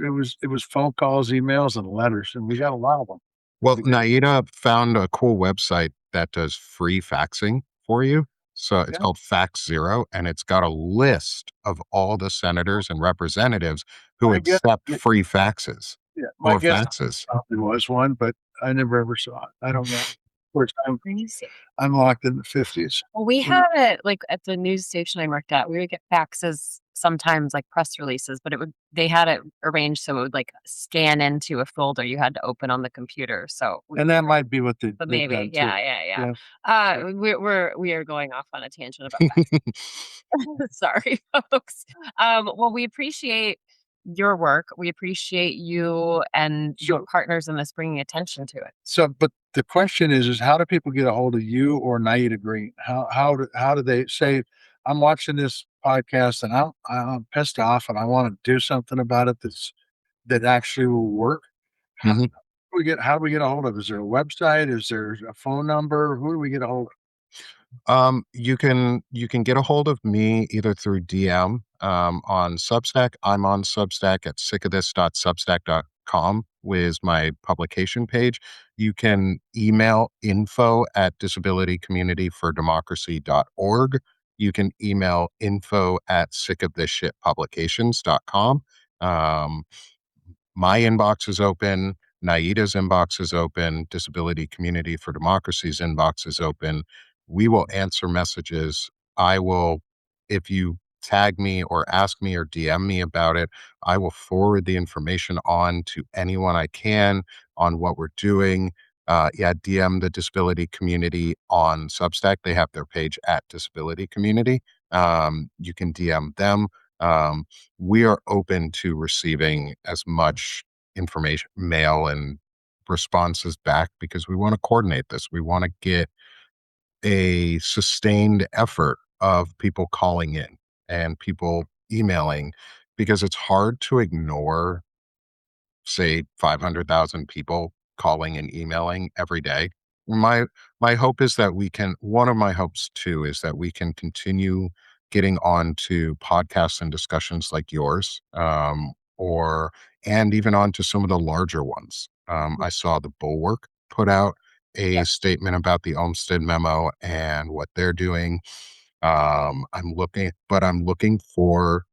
phone calls, emails, and letters, and we got a lot of them. Well, We did. Naida found a cool website that does free faxing for you. So it's Yeah. called Fax Zero, and it's got a list of all the senators and representatives who My guess accept free faxes Yeah, my or guess faxes. probably was one, but I never ever saw it. I don't know. Of course, Crazy. I'm locked in the '50s. Well, we Mm. had it like at the news station I worked at. We would get faxes sometimes, like press releases, but they had it arranged so it would like scan into a folder you had to open on the computer. So And that might be what but they've maybe, done yeah, too. yeah, yeah. Yeah. We are going off on a tangent about faxes. Sorry, folks. Well, we appreciate your work. We appreciate you and your So partners in this bringing attention to it. but the question is how do people get a hold of you or Naida Green? How do they say, "I'm watching this podcast and I'm pissed off and I wanna do something about it that actually will work." How Mhm. how do we get a hold of? Is there a website? Is there a phone number? Who do we get a hold of? You can get a hold of me either through DM on Substack. I'm on Substack at sickofthis.substack.com with my publication page. You can email info at disabilitycommunityfordemocracy.org. You can email info at sickofthishitpublications.com. Um, my inbox is open. Naida's inbox is open. Disability Community for Democracy's inbox is open. We will answer messages. I will, if you tag me or ask me or DM me about it, I will forward the information on to anyone I can on what we're doing. Yeah, DM the disability community on Substack. They have their page at Disability Community. You can DM them. Um, we are open to receiving as much information, mail, and responses back because we want to coordinate this. We want to get a sustained effort of people calling in and people emailing because it's hard to ignore, say, 500,000 people calling and emailing every day. My my hope is that we can one of my hopes too is that we can continue getting on to podcasts and discussions like yours, or and even on to some of the larger ones. I saw the Bulwark put out a Yes. statement about the Olmstead memo and what they're doing. I'm looking for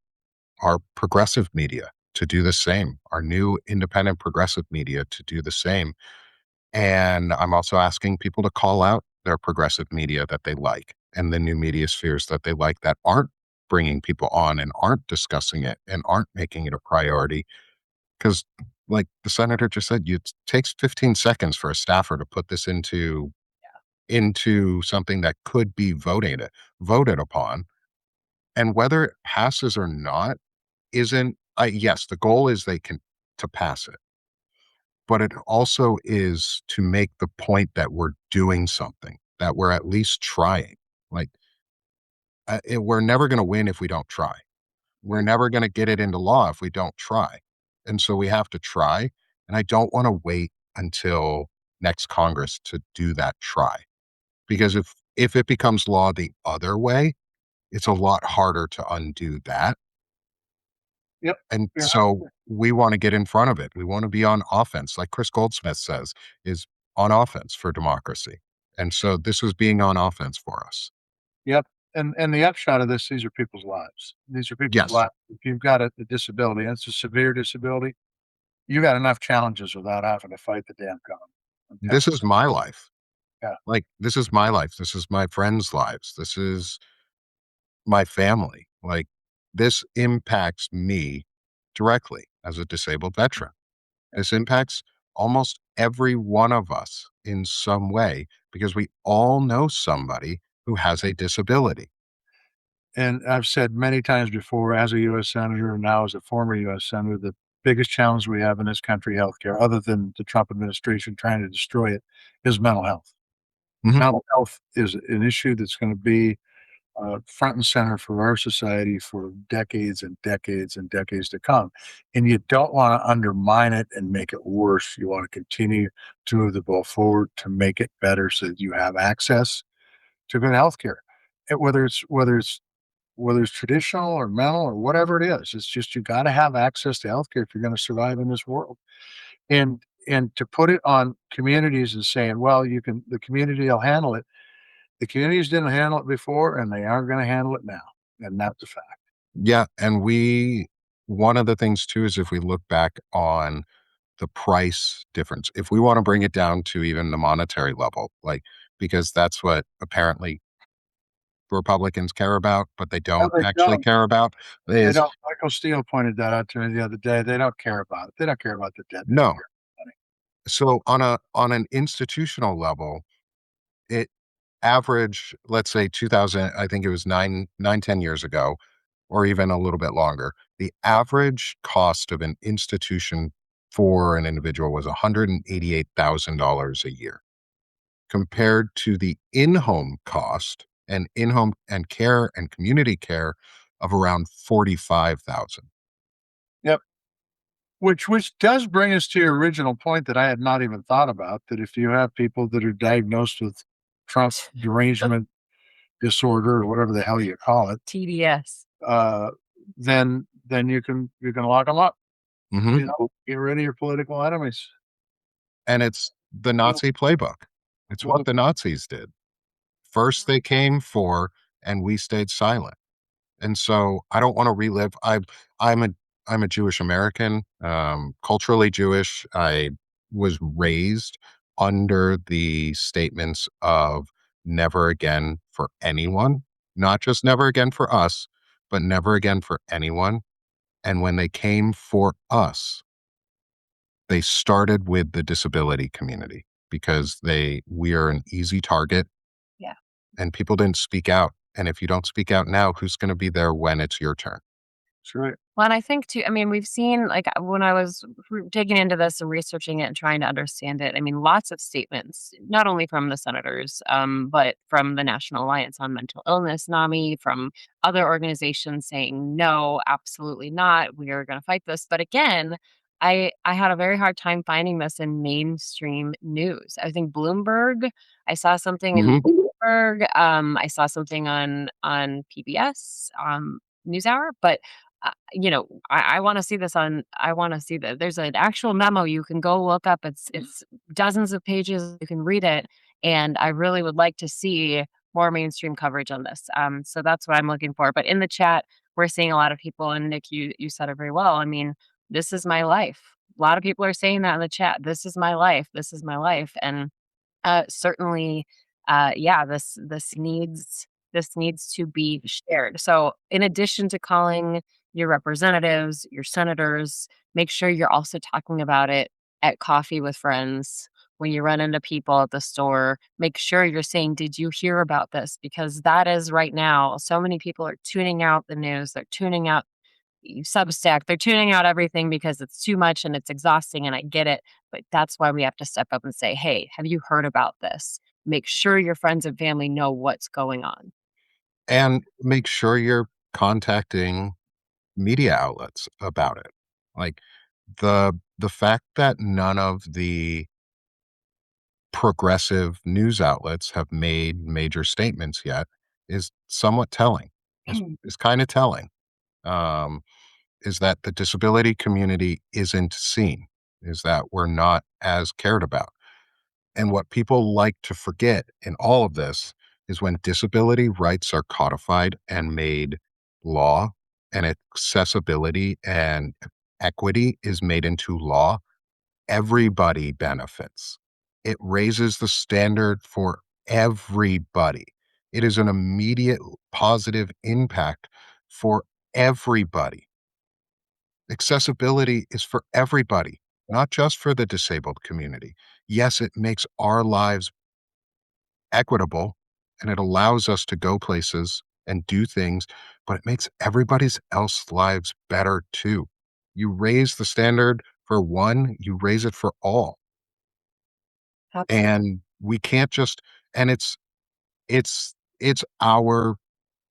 our progressive media to do the same, our new independent progressive media to do the same. And I'm also asking people to call out their progressive media that they like and the new media spheres that they like that aren't bringing people on and aren't discussing it and aren't making it a priority. Because, like the senator just said, it takes 15 seconds for a staffer to put this into something that could be voted upon, and whether it passes or not isn't. Yes, the goal is they can to pass it, but it also is to make the point that we're doing something, that we're at least trying. Like, we're never going to win if we don't try. We're never going to get it into law if we don't try. And so we have to try. And I don't want to wait until next Congress to do that try. Because if it becomes law the other way, it's a lot harder to undo that. Yep. And Yeah. so we want to get in front of it. We want to be on offense, like Chris Goldsmith says, is on offense for democracy. And so this was being on offense for us. Yep. And the upshot of this, these are people's lives. These are people's Yes, lives. If you've got a disability, and it's a severe disability, you got enough challenges without having to fight the damn gun. I'm telling this is my life. you. Yeah. Like, this is my life. This is my friends' lives. This is my family. Like, this impacts me directly as a disabled veteran. This impacts almost every one of us in some way because we all know somebody who has a disability. And I've said many times before, as a U.S. Senator and now as a former U.S. Senator, the biggest challenge we have in this country, healthcare, other than the Trump administration trying to destroy it, is mental health. Mhm. Mental health is an issue that's going to be front and center for our society for decades and decades and decades to come. And you don't want to undermine it and make it worse. You want to continue to move the ball forward to make it better so that you have access to good health care. Whether it's traditional or mental or whatever it is, it's just you got to have access to healthcare if you're going to survive in this world. And to put it on communities and saying, well, the community will handle it. The communities didn't handle it before, and they aren't going to handle it now, and that's a fact. Yeah. And one of the things too is if we look back on the price difference, if we want to bring it down to even the monetary level, like, because that's what apparently Republicans care about, but they No, don't they actually don't. care about They is don't. Michael Steele pointed that out to me the other day. They don't care about it. They don't care about the debt. They don't no. care about money. So on an institutional level, it average, let's say 2000, I think it was 10 years ago, or even a little bit longer, the average cost of an institution for an individual was $188,000 a year, compared to the in-home cost and in-home and care and community care of around 45,000. Yep. Which does bring us to your original point that I had not even thought about, that if you have people that are diagnosed with Trump derangement disorder or whatever the hell you call it, TDS. uh, then you can lock them up. Mhm. Get rid of your political enemies. And it's the Well, Nazi playbook. It's well, what the Nazis did. First they came for, and we stayed silent. And so I don't want to relive. I'm a I'm a Jewish American, culturally Jewish. I was raised under the statements of never again for anyone, not just never again for us, but never again for anyone. And when they came for us, they started with the disability community because we are an easy target Yeah. and people didn't speak out. And if you don't speak out now, who's going to be there when it's your turn? that's right. Well, and I think too, I mean, we've seen like when I was digging into this and researching it and trying to understand it, I mean, lots of statements, not only from the senators, but from the National Alliance on Mental Illness, NAMI, from other organizations saying, no, absolutely not. We are going to fight this. But again, I had a very hard time finding this in mainstream news. I think Bloomberg, I saw something in Hmm. Bloomberg, I saw something on PBS, NewsHour, but I want to see this on. I want to see that there's an actual memo you can go look up. It's dozens of pages. You can read it, and I really would like to see more mainstream coverage on this. So that's what I'm looking for. But in the chat, we're seeing a lot of people, and Nick, you said it very well. I mean, this is my life. A lot of people are saying that in the chat. This is my life. This is my life, and certainly, yeah, this needs to be shared. So, in addition to calling your representatives, your senators, make sure you're also talking about it at coffee with friends. When you run into people at the store, make sure you're saying, "Did you hear about this?" Because that is right now, so many people are tuning out the news. They're tuning out Substack. They're tuning out everything because it's too much and it's exhausting, and I get it. But that's why we have to step up and say, "Hey, have you heard about this?" Make sure your friends and family know what's going on. And make sure you're contacting media outlets about it. Like the fact that none of the progressive news outlets have made major statements yet is somewhat telling. Is kind of telling. Um, is that the disability community isn't seen? Is that we're not as cared about? And what people like to forget in all of this is when disability rights are codified and made law, and accessibility and equity is made into law, everybody benefits. It raises the standard for everybody. It is an immediate positive impact for everybody. Accessibility is for everybody, not just for the disabled community. Yes, it makes our lives equitable and it allows us to go places and do things, but it makes everybody's else lives better too. You raise the standard for one, you raise it for all. Absolutely. And we can't just and it's our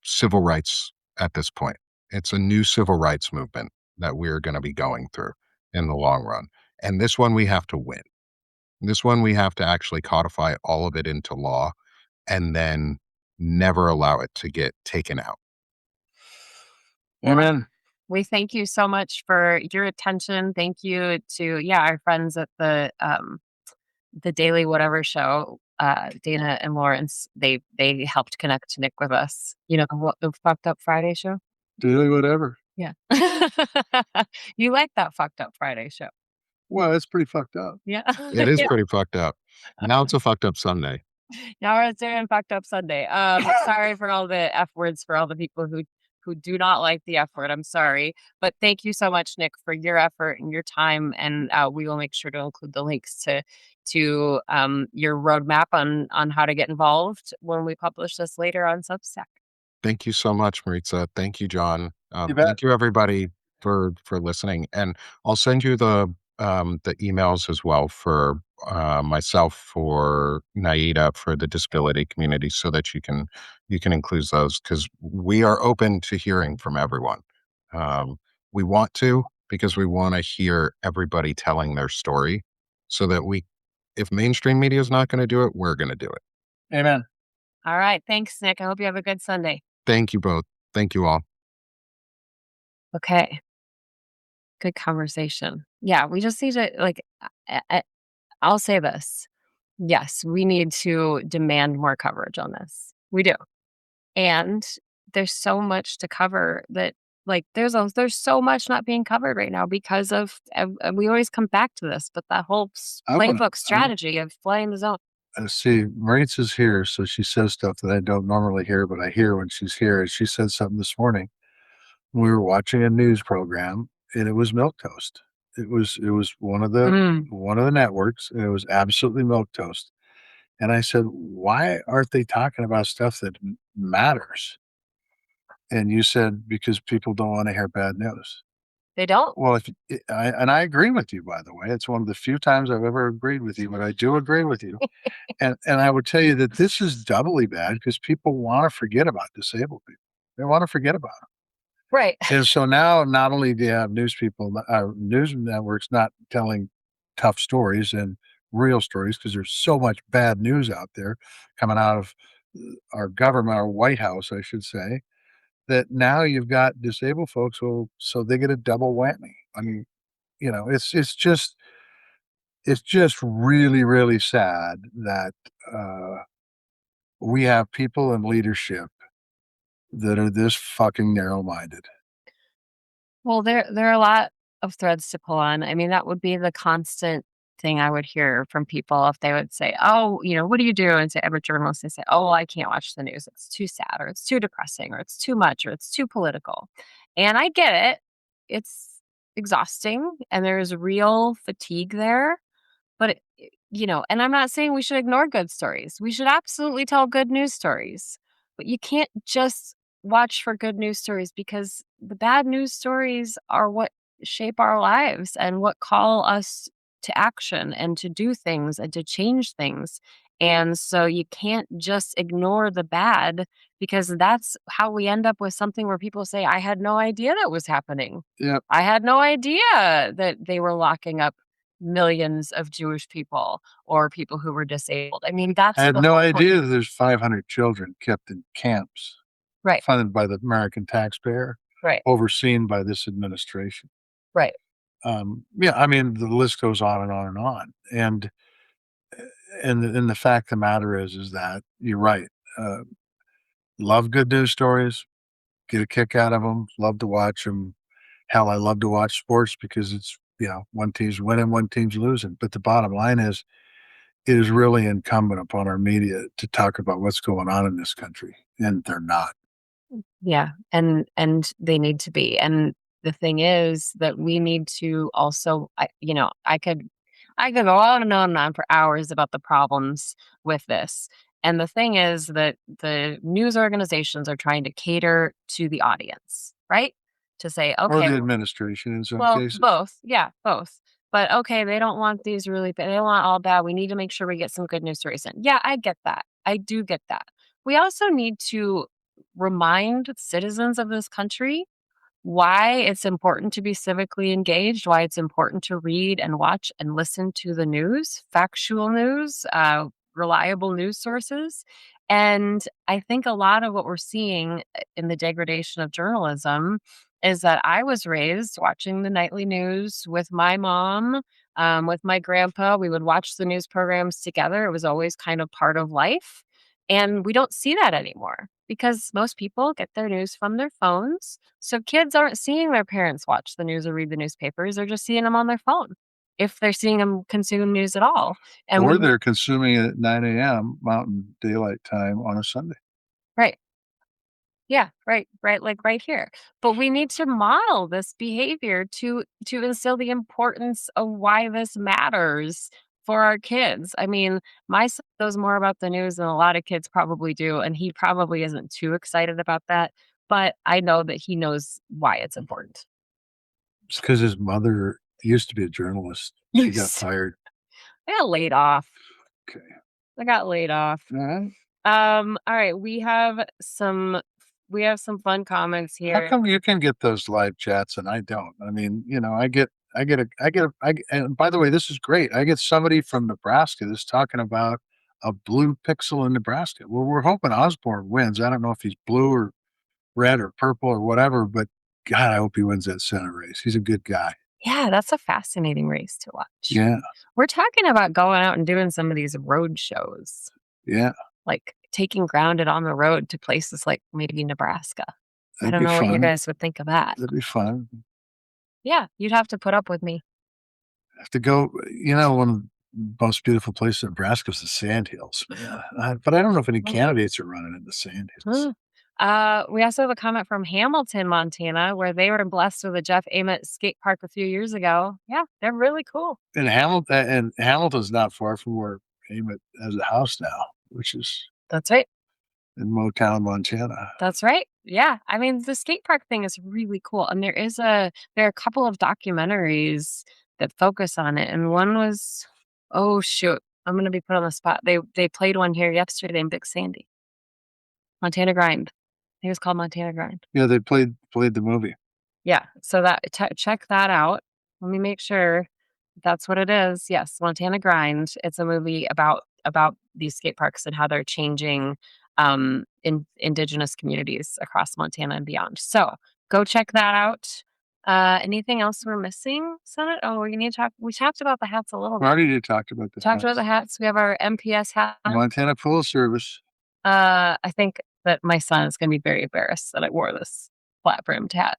civil rights at this point. It's a new civil rights movement that we're going to be going through in the long run. And this one we have to win. This one we have to actually codify all of it into law and then never allow it to get taken out. Well, Amen. we thank you so much for your attention. Thank you to, yeah, our friends at the Daily Whatever show, Dana and Lawrence. They helped connect Nick with us. You know, the Fucked Up Friday show? Daily whatever. Yeah. You like that Fucked Up Friday show? Well, it's pretty fucked up. Yeah. It is Yeah. pretty fucked up. Now it's a fucked up Sunday. Now we're doing Fucked Up Sunday. Sorry for all the F words for all the people who do not like the F word. I'm sorry. But thank you so much, Nick, for your effort and your time. And we will make sure to include the links to your roadmap on how to get involved when we publish this later on Substack. Thank you so much, Maritza. Thank you, John. You bet. Thank you, everybody, for listening. And I'll send you the emails as well for myself, for Naida, for the disability community, so that you can include those because we are open to hearing from everyone. Um, we want to because we want to hear everybody telling their story, so that if mainstream media is not going to do it, we're going to do it. Amen. All right. Thanks, Nick. I hope you have a good Sunday. Thank you both. Thank you all. Okay. Good conversation. Yeah, we just need to I'll say this. Yes, we need to demand more coverage on this. We do. And there's so much to cover that there's so much not being covered right now because of and we always come back to this, but that whole playbook strategy of flying the zone. See, Maritza's here, so she says stuff that I don't normally hear, but I hear when she's here. And she said something this morning. We were watching a news program, and it was milk toast. It was Mm, one of the networks, and it was absolutely milk toast. And I said, "Why aren't they talking about stuff that matters?" And you said, "Because people don't want to hear bad news." they don't. Well, I agree with you, by the way. It's one of the few times I've ever agreed with you, but I do agree with you. And I would tell you that this is doubly bad because people wanna forget about disabled people. They wanna forget about them. Right. And so now not only do you have news networks not telling tough stories and real stories because there's so much bad news out there coming out of, our government, our White House, I should say, that now you've got disabled folks who so they get a double whammy. I mean, it's just really, really sad that, uh we have people in leadership that are this fucking narrow-minded. Well, there are a lot of threads to pull on. I mean, that would be the constant thing I would hear from people if they would say, "Oh, what do you do?" And say, I'm a journalist. They say, "Oh, well, I can't watch the news. It's too sad, or it's too depressing, or it's too much, or it's too political." And I get it. It's exhausting and there's real fatigue there. But, and I'm not saying we should ignore good stories. We should absolutely tell good news stories. But you can't just watch for good news stories, because the bad news stories are what shape our lives and what call us to action and to do things and to change things. And so you can't just ignore the bad, because that's how we end up with something where people say, I had no idea that was happening. Yep. I had no idea that they were locking up millions of Jewish people or people who were disabled. I mean, I that's had the no whole point. idea that there's 500 children kept in camps Right, funded by the American taxpayer, right, overseen by this administration. right. Yeah, I mean, the list goes on and on and on. And the fact of the matter is that you're right. Uh, love good news stories, get a kick out of them, love to watch them. Hell, I love to watch sports because it's, one team's winning, one team's losing. But the bottom line is, it is really incumbent upon our media to talk about what's going on in this country, and they're not. Yeah, and they need to be. And the thing is that we need to also, I could go on and on and on for hours about the problems with this. And the thing is that the news organizations are trying to cater to the audience, right? To say, Or okay, the administration in some well, cases. both. Yeah, both. But okay, they don't want these really bad. They don't want all bad. We need to make sure we get some good news stories in. Yeah, I get that. I do get that. We also need to remind citizens of this country why it's important to be civically engaged, why it's important to read and watch and listen to the news, factual news, reliable news sources. And I think a lot of what we're seeing in the degradation of journalism is that I was raised watching the nightly news with my mom, with my grandpa. We would watch the news programs together. It was always kind of part of life. And we don't see that anymore because most people get their news from their phones. So kids aren't seeing their parents watch the news or read the newspapers. They're just seeing them on their phone, if they're seeing them consume news at all. And Or we they're consuming it at 9 a.m. Mountain Daylight Time on a Sunday. right. Yeah, right, like right here. But we need to model this behavior to instill the importance of why this matters for our kids. I mean, my son knows more about the news than a lot of kids probably do, and he probably isn't too excited about that. But I know that he knows why it's important. It's because his mother used to be a journalist. She got Yes. fired. I got laid off. Okay. I got laid off. All right. All right, we have some fun comments How here. come you can get those live chats and I don't? I mean, and by the way, this is great. I get somebody from Nebraska that's talking about a blue pixel in Nebraska. Well, we're hoping Osborne wins. I don't know if he's blue or red or purple or whatever, but God, I hope he wins that Senate race. He's a good guy. Yeah, that's a fascinating race to watch. Yeah. We're talking about going out and doing some of these road shows, Yeah. like taking grounded on the road to places like maybe Nebraska. I That'd don't be know what you fun. guys would think of that. That'd be fun. Yeah, you'd have to put up with me. Have to go, one of the most beautiful places in Nebraska is the Sandhills. Yeah. But I don't know if any Mm. candidates are running in the Sandhills. Mm. We also have a comment from Hamilton, Montana, where they were blessed with a Jeff Ament skate park a few years ago. Yeah, they're really cool. And Hamilton's not far from where Amos has a house now, which is That's right. in Motown, Montana. That's right. Yeah. I mean, the skate park thing is really cool. And there are a couple of documentaries that focus on it. And one was, oh shoot, I'm gonna be put on the spot. They played one here yesterday in Big Sandy. Montana Grind. I think it was called Montana Grind. Yeah, they played the movie. Yeah. So check that out. Let me make sure that's what it is. Yes, Montana Grind. It's a movie about these skate parks and how they're changing in indigenous communities across Montana and beyond. So go check that out. Anything else we're missing, Senate? Oh, we talked about the hats a little bit. Marty did talked about the Talked about the hats. hats. We have our MPS hat on. Montana Pool Service. I think that my son is gonna be very embarrassed that I wore this flat brimmed hat.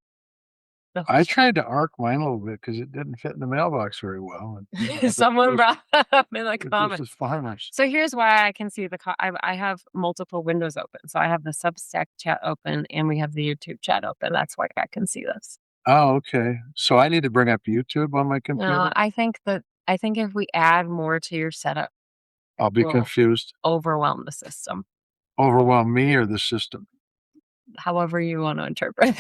The I tried to arc mine a little bit because it didn't fit in the mailbox very well. And, Someone brought that up in the this comments. is farmers. So here's why I can see I have multiple windows open. So I have the Substack chat open and we have the YouTube chat open. That's why I can see this. Oh, okay. So I need to bring up YouTube on my computer? No, I think if we add more to your setup, I'll be will confused. overwhelm the system, Overwhelm me or the system? however you want to interpret.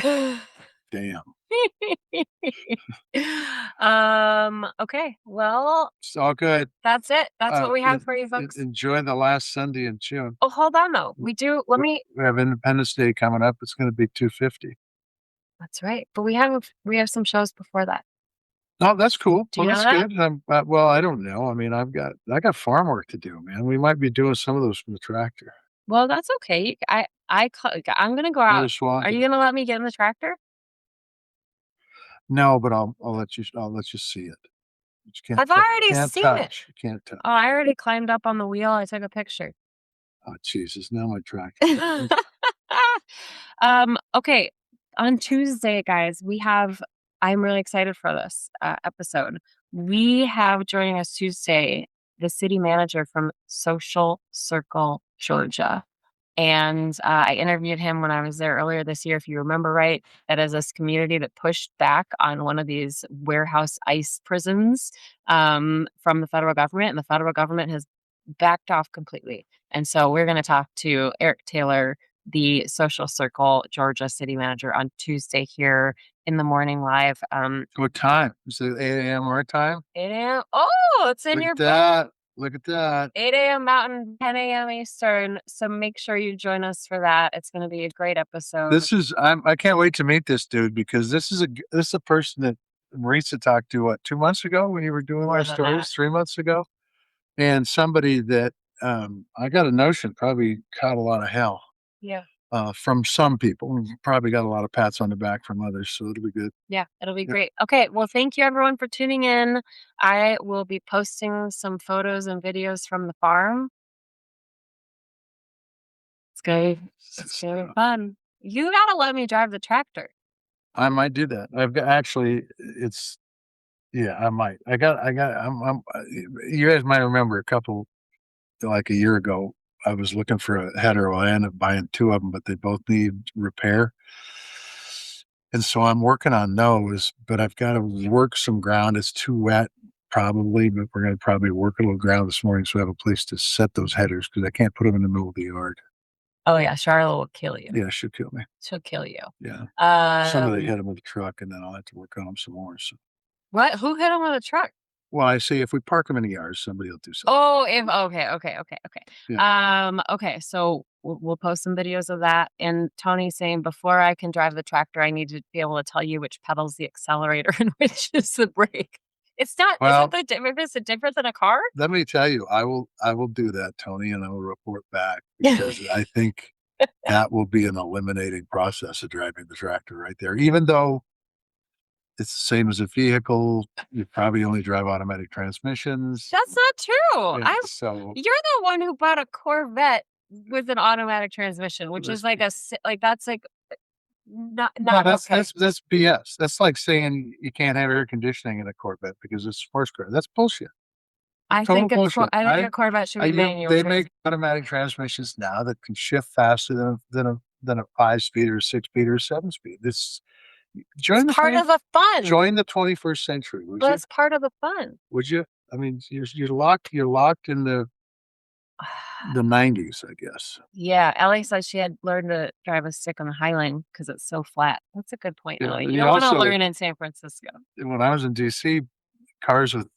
Damn. Okay. Well, It's all good. that's it. That's what we have for you folks. Enjoy the last Sunday in June. Oh, hold on though. We do. Let me. We have Independence Day coming up. It's going to be 250. That's right. But we have some shows before that. Oh, that's cool. Do Well, you know that's that? good. Well, I don't know. I mean, I got farm work to do, man. We might be doing some of those from the tractor. Well, that's okay. I'm gonna go Rather out. Are you swampy. gonna let me get in the tractor? No, but I'll let you see it. You I've already can't seen it. touch. You can't touch. Oh, I already climbed up on the wheel. I took a picture. Oh, Jesus. Now my tractor. Okay. On Tuesday, guys, I'm really excited for this episode. We have joining us Tuesday the city manager from Social Circle, Georgia. And I interviewed him when I was there earlier this year, if you remember right. That is this community that pushed back on one of these warehouse ICE prisons from the federal government. And the federal government has backed off completely. And so we're going to talk to Eric Taylor, the Social Circle Georgia city manager, on Tuesday here in the morning live. What time? Is it 8 a.m. our time? 8 a.m. Oh, it's in Look your at book. that. Look at that. 8 a.m. Mountain, 10 a.m. Eastern. So make sure you join us for that. It's going to be a great episode. I can't wait to meet this dude because this is a person that Marisa talked to, what, 2 months ago when you were doing More our than stories, that. 3 months ago? And somebody that I got a notion probably caught a lot of hell. Yeah. From some people. Probably got a lot of pats on the back from others, so it'll be good. Yeah, it'll be great. Okay, well, thank you everyone for tuning in. I will be posting some photos and videos from the farm. It's gonna be fun. You gotta let me drive the tractor. I might do that. I've got actually. Yeah, I might. You guys might remember like a year ago. I was looking for a header. Well, I ended up buying two of them, but they both need repair. And so I'm working on those, but I've got to work some ground. It's too wet, probably, but we're going to probably work a little ground this morning so I have a place to set those headers because I can't put them in the middle of the yard. Oh yeah, Charlotte will kill you. Yeah, she'll kill me. She'll kill you. Yeah. Somebody hit him with a truck, and then I'll have to work on them some more. So. What? Who hit him with a truck? Well, I say if we park them in the yard, somebody will do something. Oh, okay. Yeah. Okay, so we'll post some videos of that. And Tony's saying before I can drive the tractor, I need to be able to tell you which pedal's the accelerator and which is the brake. It's not. Well, Is it different than a car? Let me tell you, I will do that, Tony, and I will report back because I think that will be an eliminating process of driving the tractor right there. Even though it's the same as a vehicle, you probably only drive automatic transmissions. That's not true. So you're the one who bought a Corvette with an automatic transmission, which is like that's like not no, that's okay. that's BS. That's like saying you can't have air conditioning in a Corvette because it's a sports car. That's bullshit. I think a Corvette should be manual. They make automatic transmissions now that can shift faster than a 5-speed or a 6-speed or a 7-speed. It's part of the fun. Join the 21st century, would you? That's part of the fun. Would you? I mean, you're locked in the 90s, I guess. Yeah, Ellie said she had learned to drive a stick on the Highline because it's so flat. That's a good point, Ellie. You don't want to learn in San Francisco. When I was in DC, cars with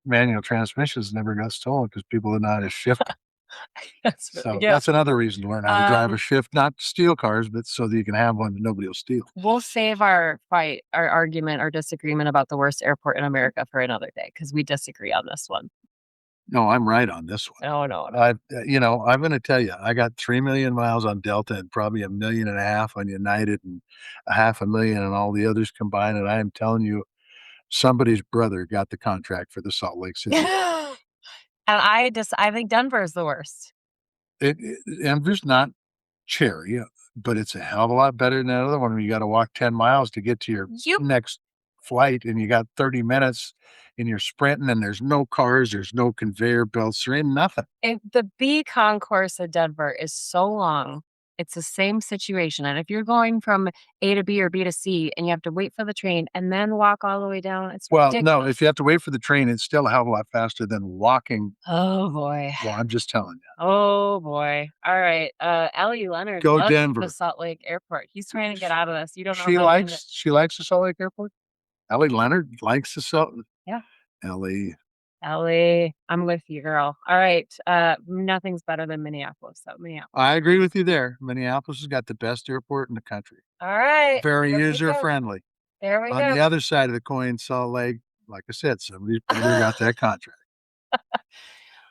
manual transmissions never got stolen because people didn't know how to shift. That's another reason to learn how to drive a shift, not steal cars, but so that you can have one that nobody will steal. We'll save our argument, our disagreement about the worst airport in America for another day because we disagree on this one. No, I'm right on this one. Oh, no. I'm going to tell you, I got 3 million miles on Delta and probably 1.5 million on United and 500,000 on all the others combined. And I am telling you, somebody's brother got the contract for the Salt Lake City. And I think Denver is the worst. Denver's not cherry, but it's a hell of a lot better than that other one where you got to walk 10 miles to get to your next flight and you got 30 minutes and you're sprinting and there's no cars, there's no conveyor belts, there ain't nothing. The B concourse of Denver is so long It's the same situation. And if you're going from A to B or B to C and you have to wait for the train and then walk all the way down, it's Well, no, ridiculous. if you have to wait for the train, it's still a hell of a lot faster than walking. Oh boy. Well, I'm just telling you. Oh boy. All right. Ellie Leonard Go loves the Denver. Salt Lake Airport. He's trying to get out of this. You don't know She how he ended. likes the Salt Lake Airport. Ellie Leonard likes the Salt. Yeah. Ellie. Ellie, I'm with you, girl. All right. Nothing's better than Minneapolis. So Minneapolis. I agree with you there. Minneapolis has got the best airport in the country. All right. Very There we user go. friendly. There we On go. the other side of the coin, Salt Lake, like I said, somebody better got that contract.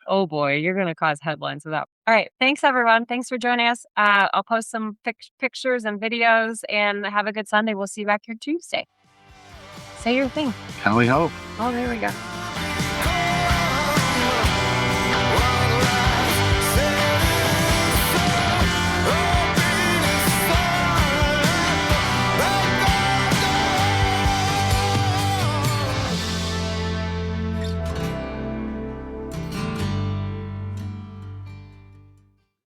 Oh boy, you're going to cause headlines with that. All right. Thanks, everyone. Thanks for joining us. I'll post some pictures and videos and have a good Sunday. We'll see you back here Tuesday. Say your thing. Kelly Hope. Oh, there we go.